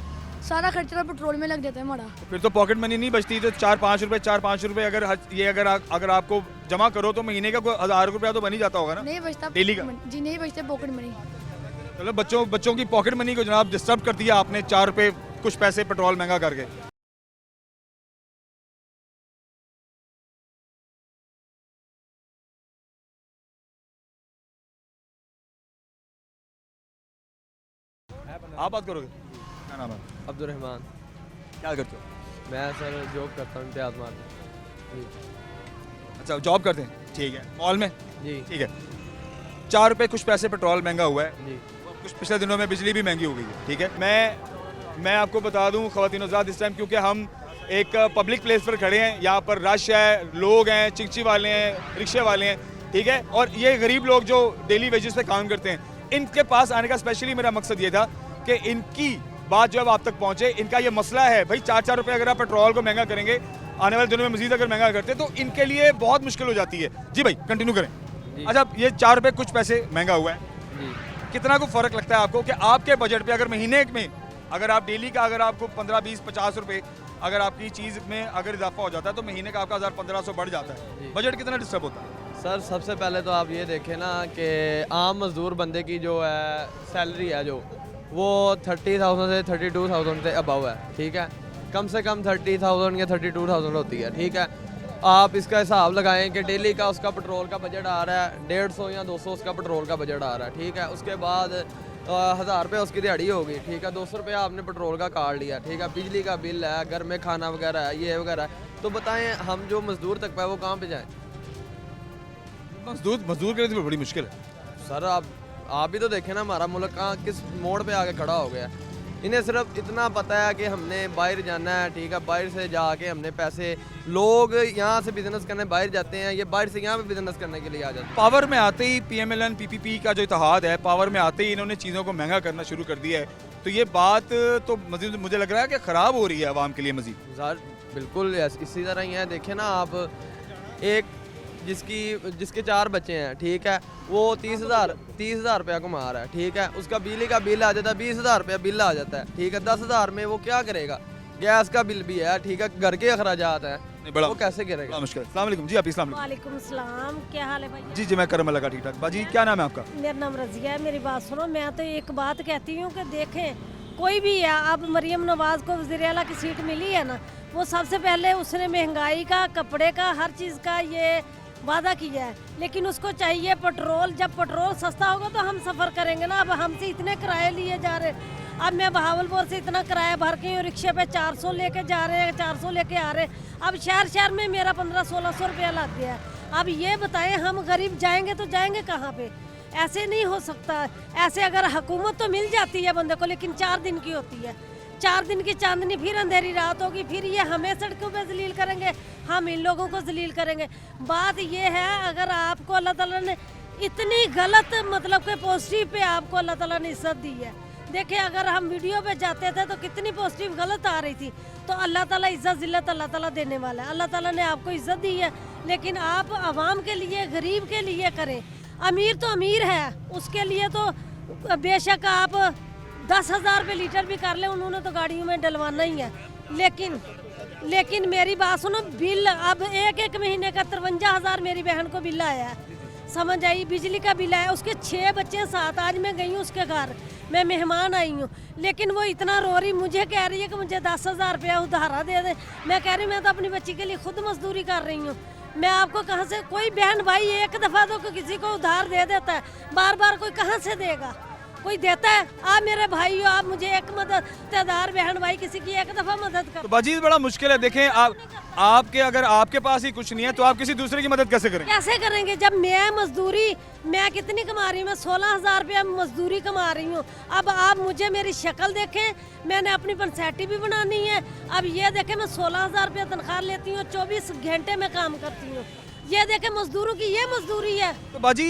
[SPEAKER 13] सारा खर्चा पेट्रोल में लग जाता है हमारा
[SPEAKER 1] फिर तो पॉकेट मनी नहीं बचती तो 4-5 रुपए अगर आपको जमा करो तो महीने का कोई 1,000 रुपया तो बन ही जाता होगा ना
[SPEAKER 13] नहीं बचता
[SPEAKER 1] डेली का
[SPEAKER 13] जी नहीं बचते पॉकेट मनी
[SPEAKER 1] चलो बच्चों की पॉकेट मनी को जनाब डिस्टर्ब कर दिया आपने 4 रुपए कुछ पैसे पेट्रोल महंगा करके आप बात करोगे क्या नाम है
[SPEAKER 7] अब्दुलरहमान।
[SPEAKER 1] क्या करते हो
[SPEAKER 7] मैं सर जॉब करता हूँ इम्तियाज़ मार जी
[SPEAKER 1] अच्छा जॉब करते हैं ठीक है मॉल में
[SPEAKER 7] जी
[SPEAKER 1] ठीक है 4 रुपए कुछ पैसे पेट्रोल महंगा हुआ है
[SPEAKER 7] जी
[SPEAKER 1] कुछ पिछले दिनों में बिजली भी महंगी हो गई है ठीक है मैं आपको बता दूं ख़वातीन हज़रात इस टाइम क्योंकि हम एक पब्लिक प्लेस पर खड़े हैं यहाँ पर रश है लोग हैं चिंची वाले हैं रिक्शे वाले हैं ठीक है और ये गरीब लोग जो डेली वेजेस पे काम करते हैं इनके पास आने का स्पेशली मेरा मकसद ये था कि इनकी बात जो अब आप तक पहुँचे इनका ये मसला है भाई 4-4 रुपये अगर आप पेट्रोल को महंगा करेंगे आने वाले दिनों में मजीद अगर महंगा करते तो इनके लिए बहुत मुश्किल हो जाती है जी भाई कंटिन्यू करें अच्छा ये 4 रुपये कुछ पैसे महंगा हुआ है
[SPEAKER 7] जी
[SPEAKER 1] कितना को फ़र्क लगता है आपको कि आपके बजट पे अगर महीने में अगर आप डेली का अगर आपको 15-20-50 रुपए अगर आपकी चीज़ में अगर इजाफा हो जाता है तो महीने का आपका 1,000-1,500 बढ़ जाता है बजट कितना डिस्टर्ब होता है
[SPEAKER 7] सर सबसे पहले तो आप ये देखें ना कि आम मजदूर बंदे की जो है सैलरी है जो वो 30,000 से 32,000 से अबव है ठीक है कम से कम 30,000 या 32,000 होती है ठीक है आप इसका हिसाब लगाएं कि डेली का उसका पेट्रोल का बजट आ रहा है 150 या 200 उसका पेट्रोल का बजट आ रहा है ठीक है उसके बाद 1,000 रुपये उसकी दिहाड़ी होगी ठीक है 200 रुपया आपने पेट्रोल का काट लिया ठीक है बिजली का बिल है घर में खाना वगैरह है ये वगैरह है तो बताएं हम जो मजदूर तक पे वो कहाँ पे जाएं
[SPEAKER 1] मजदूर के लिए तो बड़ी मुश्किल है
[SPEAKER 7] सर आप भी तो देखें ना हमारा मुल्क कहाँ किस मोड़ पे आके खड़ा हो गया इन्हें सिर्फ इतना पता है कि हमने बाहर जाना है ठीक है बाहर से जाके हमने पैसे लोग यहाँ से बिजनेस करने बाहर जाते हैं ये बाहर से यहाँ पे बिजनेस करने के लिए आ जाते हैं
[SPEAKER 1] पावर में आते ही PMLN PPP का जो इत्तेहाद है पावर में आते ही इन्होंने चीज़ों को महंगा करना शुरू कर दिया है तो ये बात तो मजीद मुझे लग रहा है कि ख़राब हो रही है आवाम के लिए मजीद
[SPEAKER 7] सर बिल्कुल इसी तरह ही है देखें ना आप एक जिसके 4 बच्चे हैं ठीक है वो 30,000 रुपया कमा रहा है ठीक है उसका बिजली का बिल आ जाता है 20,000 रुपया बिल आ जाता है ठीक है 10,000 में वो क्या करेगा गैस का बिल भी है ठीक है घर के अखराजात हैं
[SPEAKER 1] बड़ा
[SPEAKER 7] वो कैसे करेगा
[SPEAKER 1] मुश्किल अस्सलाम वालेकुम जी आप इस्लाम
[SPEAKER 8] वालेकुम सलाम क्या हाल है भाई
[SPEAKER 1] जी जी मैं करम अल्लाह का ठीक ठाक बाजी क्या नाम है आपका
[SPEAKER 8] मेरा नाम रजिया है मेरी बात सुनो मैं तो एक बात कहती हूँ कि देखें कोई भी है अब मरियम नवाज को वज़ीर आला की सीट मिली है ना वो सबसे पहले उसने महंगाई का कपड़े का हर चीज़ का ये वादा किया है लेकिन उसको चाहिए पेट्रोल जब पेट्रोल सस्ता होगा तो हम सफ़र करेंगे ना अब हमसे इतने किराए लिए जा रहे अब मैं बहावलपुर से इतना किराया भर के रिक्शे पे 400 लेके जा रहे हैं 400 लेके आ रहे हैं अब शहर में मेरा 1500-1600 रुपया लग गया है अब ये बताएं हम गरीब जाएंगे तो जाएंगे कहाँ पे ऐसे नहीं हो सकता ऐसे अगर हुकूमत तो मिल जाती है बंदे को लेकिन 4 दिन की होती है 4 दिन की चांदनी फिर अंधेरी रात होगी फिर ये हमें सड़कों पे जलील करेंगे हम इन लोगों को जलील करेंगे बात ये है अगर आपको अल्लाह ताला ने इतनी गलत मतलब कि पॉजिटिव पे आपको अल्लाह ताला ने इज्जत दी है देखिए अगर हम वीडियो पे जाते थे तो कितनी पॉजिटिव गलत आ रही थी तो अल्लाह ताला इज्जत जिल्लत अल्लाह ताला देने वाला है अल्लाह ताला ने आपको इज्जत दी है लेकिन आप आवाम के लिए गरीब के लिए करें अमीर तो अमीर है उसके लिए तो बेशक आप 10,000 रुपये लीटर भी कर ले उन्होंने तो गाड़ियों में डलवाना ही है लेकिन मेरी बात सुनो बिल अब एक महीने का 53,000 मेरी बहन को बिल आया है समझ आई बिजली का बिल आया उसके 6 बच्चे साथ आज मैं गई हूँ उसके घर मैं मेहमान आई हूँ लेकिन वो इतना रो रही मुझे कह रही है कि मुझे 10,000 रुपया उधारा दे दे मैं कह रही मैं तो अपनी बच्ची के लिए खुद मजदूरी कर रही हूँ मैं आपको कहाँ से, कोई बहन भाई एक दफ़ा तो किसी को उधार दे देता है, बार बार कोई कहाँ से देगा? कोई देता है? आप मेरे भाई हो, आप मुझे एक मददगार बहन भाई किसी की एक दफ़ा मदद कर।
[SPEAKER 1] तो बाजी बड़ा मुश्किल है। देखें आपके अगर आपके पास ही कुछ नहीं है तो आप किसी दूसरे की मदद कैसे करेंगे?
[SPEAKER 8] कैसे करेंगे जब मैं कितनी कमा रही हूँ? मैं 16,000 रुपया मजदूरी कमा रही हूँ। अब आप मुझे मेरी शक्ल देखें, मैंने अपनी पंचायती भी बनानी है। अब ये देखें मैं 16,000 रुपया तनख्वाह लेती हूँ, 24 घंटे में काम करती हूँ। ये देखें मजदूरों की ये मजदूरी है।
[SPEAKER 1] तो बाजी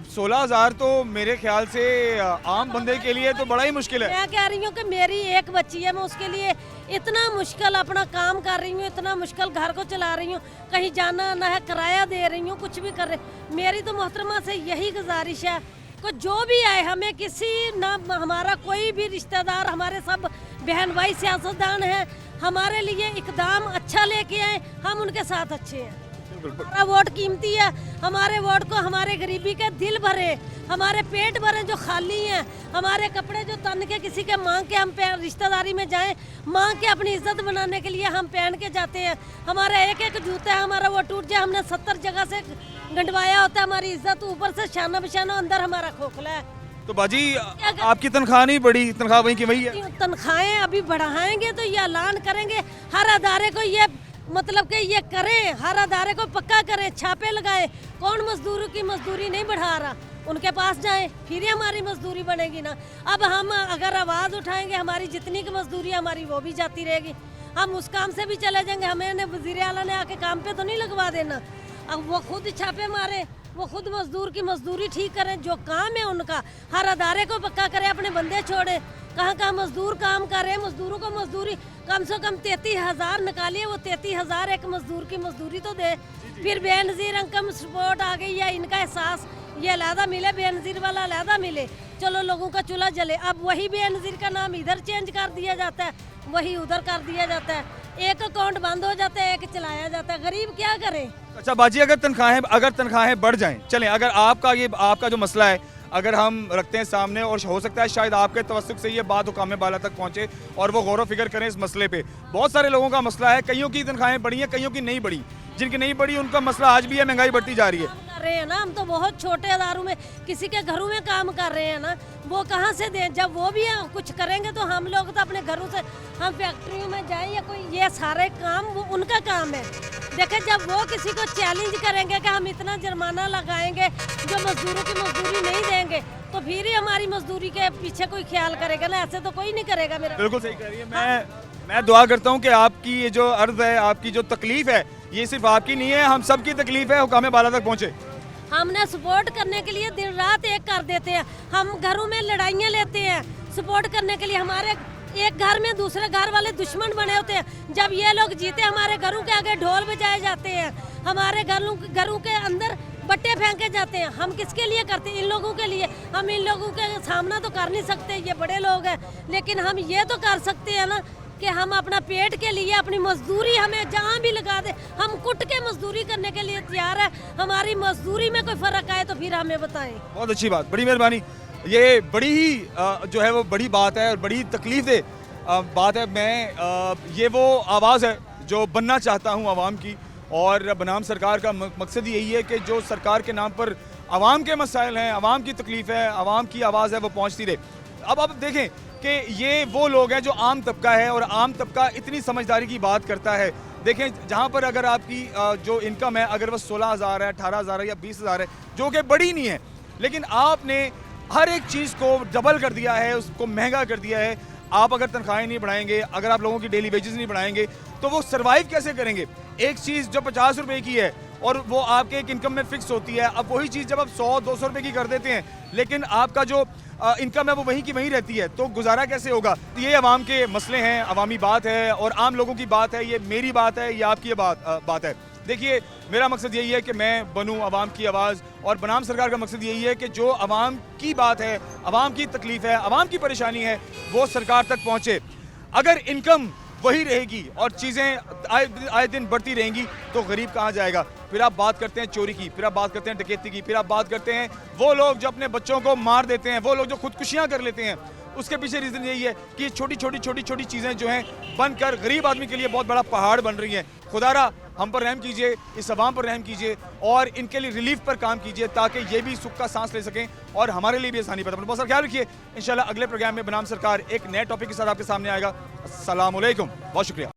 [SPEAKER 1] 16,000 तो मेरे ख्याल से आम बंदे के लिए तो बड़ा ही मुश्किल है।
[SPEAKER 8] मैं कह रही हूँ कि मेरी एक बच्ची है, मैं उसके लिए इतना मुश्किल अपना काम कर रही हूँ, इतना मुश्किल घर को चला रही हूँ, कहीं जाना ना है, किराया दे रही हूँ, कुछ भी कर रही। मेरी तो मोहतरमा से यही गुजारिश है कि जो भी आए, हमें किसी ना, हमारा कोई भी रिश्तेदार, हमारे सब बहन भाई सियासतदान हैं, हमारे लिए इकदाम अच्छा लेके आए, हम उनके साथ अच्छे हैं। हमारा वोट कीमती है, हमारे वोट को हमारे गरीबी के दिल भरे, हमारे पेट भरे जो खाली हैं, हमारे कपड़े जो तन के किसी के मांग के हम रिश्तेदारी में जाएं, मांग के अपनी इज्जत बनाने के लिए हम पहन के जाते हैं। हमारा एक एक जूता है, हमारा वो टूट जाए, हमने 70 जगह से गंडवाया होता है, हमारी इज्जत ऊपर से शाना बशाना, अंदर हमारा खोखला है।
[SPEAKER 1] तो बाजी आपकी तनख्वाह नहीं बढ़ी, तनख्वाह वही की वही है।
[SPEAKER 8] तनख्वाहें अभी बढ़ाएंगे तो ये ऐलान करेंगे, हर अदारे को ये मतलब कि ये करें, हर अदारे को पक्का करें, छापे लगाएं। कौन मजदूरों की मजदूरी नहीं बढ़ा रहा, उनके पास जाएं, फिर ही हमारी मजदूरी बनेगी ना। अब हम अगर आवाज़ उठाएंगे, हमारी जितनी की मजदूरी हमारी वो भी जाती रहेगी। हम उस काम से भी चले जाएंगे, हमें वज़ीर आला ने आके काम पे तो नहीं लगवा देना। अब वो खुद छापे मारे, वो खुद मजदूर की मजदूरी ठीक करें, जो काम है उनका हर अदारे को पक्का करें, अपने बंदे छोड़े। कहाँ कहाँ मजदूर काम कर रहे हैं, मजदूरों को मजदूरी कम से कम 33,000 निकालिए, वो 33,000 एक मजदूर की मजदूरी तो दे। फिर बेनज़ीर इनकम सपोर्ट आ गई है, इनका एहसास ये अलहदा मिले, बेनज़ीर वाला अलहदा मिले, चलो लोगों का चूल्हा जले। अब वही बेनज़ीर का नाम इधर चेंज कर दिया जाता है, वही उधर कर दिया जाता है, एक अकाउंट बंद हो जाता है, एक चलाया जाता है, गरीब क्या करे?
[SPEAKER 1] अच्छा बाजी अगर तनख्वाहें बढ़ जाएं, चलें अगर आपका जो मसला है अगर हम रखते हैं सामने, और हो सकता है शायद आपके तवस्सुक से ये बात हुकाम बाला तक पहुंचे और वो गौर व फिक्र करें इस मसले पे। बहुत सारे लोगों का मसला है, कईयों की तनख्वाहें बढ़ी हैं, कईयों की नहीं बढ़ी। जिनकी नहीं बढ़ी उनका मसला आज भी है, महंगाई बढ़ती जा रही है।
[SPEAKER 8] कर रहे हैं ना, हम तो बहुत छोटे अदारों में किसी के घरों में काम कर रहे हैं ना, वो कहाँ से दें? जब वो भी कुछ करेंगे तो हम लोग तो अपने घरों से, हम फैक्ट्रियों में जाए या कोई, ये सारे काम वो उनका काम है। देखें जब वो किसी को चैलेंज करेंगे कि हम इतना जुर्माना लगाएंगे जो मजदूरों की मजदूरी नहीं देंगे, तो फिर ही हमारी मजदूरी के पीछे कोई ख्याल करेगा ना, ऐसे तो कोई नहीं करेगा। मेरा
[SPEAKER 1] बिल्कुल सही कह रही है। मैं दुआ करता हूँ कि आपकी ये जो अर्ज है, आपकी जो तकलीफ है, ये सिर्फ आपकी नहीं है, हम सब की तकलीफ है, हुकाम बाला तक पहुँचे।
[SPEAKER 8] हमने सपोर्ट करने के लिए दिन रात एक कर देते हैं, हम घरों में लड़ाइयाँ लेते हैं सपोर्ट करने के लिए, हमारे एक घर में दूसरे घर वाले दुश्मन बने होते हैं। जब ये लोग जीते, हमारे घरों के आगे ढोल बजाए जाते हैं, हमारे घरों के अंदर बट्टे फेंके जाते हैं। हम किसके लिए करते हैं? इन लोगों के लिए। हम इन लोगों के सामना तो कर नहीं सकते, ये बड़े लोग हैं, लेकिन हम ये तो कर सकते हैं ना कि हम अपना पेट के लिए अपनी मजदूरी हमें जहाँ भी लगा दे, हम कुट के मजदूरी करने के लिए तैयार है। हमारी मजदूरी में कोई फ़र्क आए तो फिर हमें बताएं।
[SPEAKER 1] बहुत अच्छी बात, बड़ी मेहरबानी। ये बड़ी ही जो है वो बड़ी बात है और बड़ी तकलीफ दे बात है। मैं ये वो आवाज़ है जो बनना चाहता हूँ आवाम की, और बनाम सरकार का मकसद यही है कि जो सरकार के नाम पर आवाम के मसाइल हैं, आवाम की तकलीफ़ है, आवाम की आवाज़ है, वो पहुँचती रहे। अब आप देखें कि ये वो लोग हैं जो आम तबका है, और आम तबका इतनी समझदारी की बात करता है। देखें जहाँ पर अगर आपकी जो इनकम है अगर वह 16,000 है, 18,000 है या 20,000 है, जो कि बड़ी नहीं है, लेकिन आपने हर एक चीज़ को डबल कर दिया है, उसको महंगा कर दिया है। आप अगर तनख्वाहें नहीं बढ़ाएंगे, अगर आप लोगों की डेली वेजेस नहीं बढ़ाएंगे, तो वो सर्वाइव कैसे करेंगे? एक चीज़ जो 50 रुपए की है और वो आपके एक इनकम में फिक्स होती है, अब वही चीज़ जब आप 100-200 रुपए की कर देते हैं, लेकिन आपका जो इनकम है वो वहीं की वहीं रहती है, तो गुजारा कैसे होगा? तो ये अवाम के मसले हैं, अवामी बात है और आम लोगों की बात है। ये मेरी बात है, ये आपकी बात है। देखिए मेरा मकसद यही है कि मैं बनूं अवाम की आवाज़, और बनाम सरकार का मकसद यही है कि जो अवाम की बात है, अवाम की तकलीफ है, अवाम की परेशानी है, वो सरकार तक पहुँचे। अगर इनकम वही रहेगी और चीज़ें आए दिन बढ़ती रहेंगी तो गरीब कहाँ जाएगा? फिर आप बात करते हैं चोरी की, फिर आप बात करते हैं डकैती की, फिर आप बात करते हैं वो लोग जो अपने बच्चों को मार देते हैं, वो लोग जो खुदकुशियाँ कर लेते हैं। उसके पीछे रीज़न यही है कि छोटी छोटी चीज़ें जो हैं बनकर गरीब आदमी के लिए बहुत बड़ा पहाड़ बन रही हैं। खुदारा हम पर रहम कीजिए, इस अवाम पर रहम कीजिए और इनके लिए रिलीफ पर काम कीजिए ताकि ये भी सुख का सांस ले सकें और हमारे लिए भी आसानी पैदा हो। बहुत सारा ख्याल रखिए। इंशाल्लाह अगले प्रोग्राम में बनाम सरकार एक नए टॉपिक के साथ आपके सामने आएगा। अस्सलाम वालेकुम, बहुत शुक्रिया।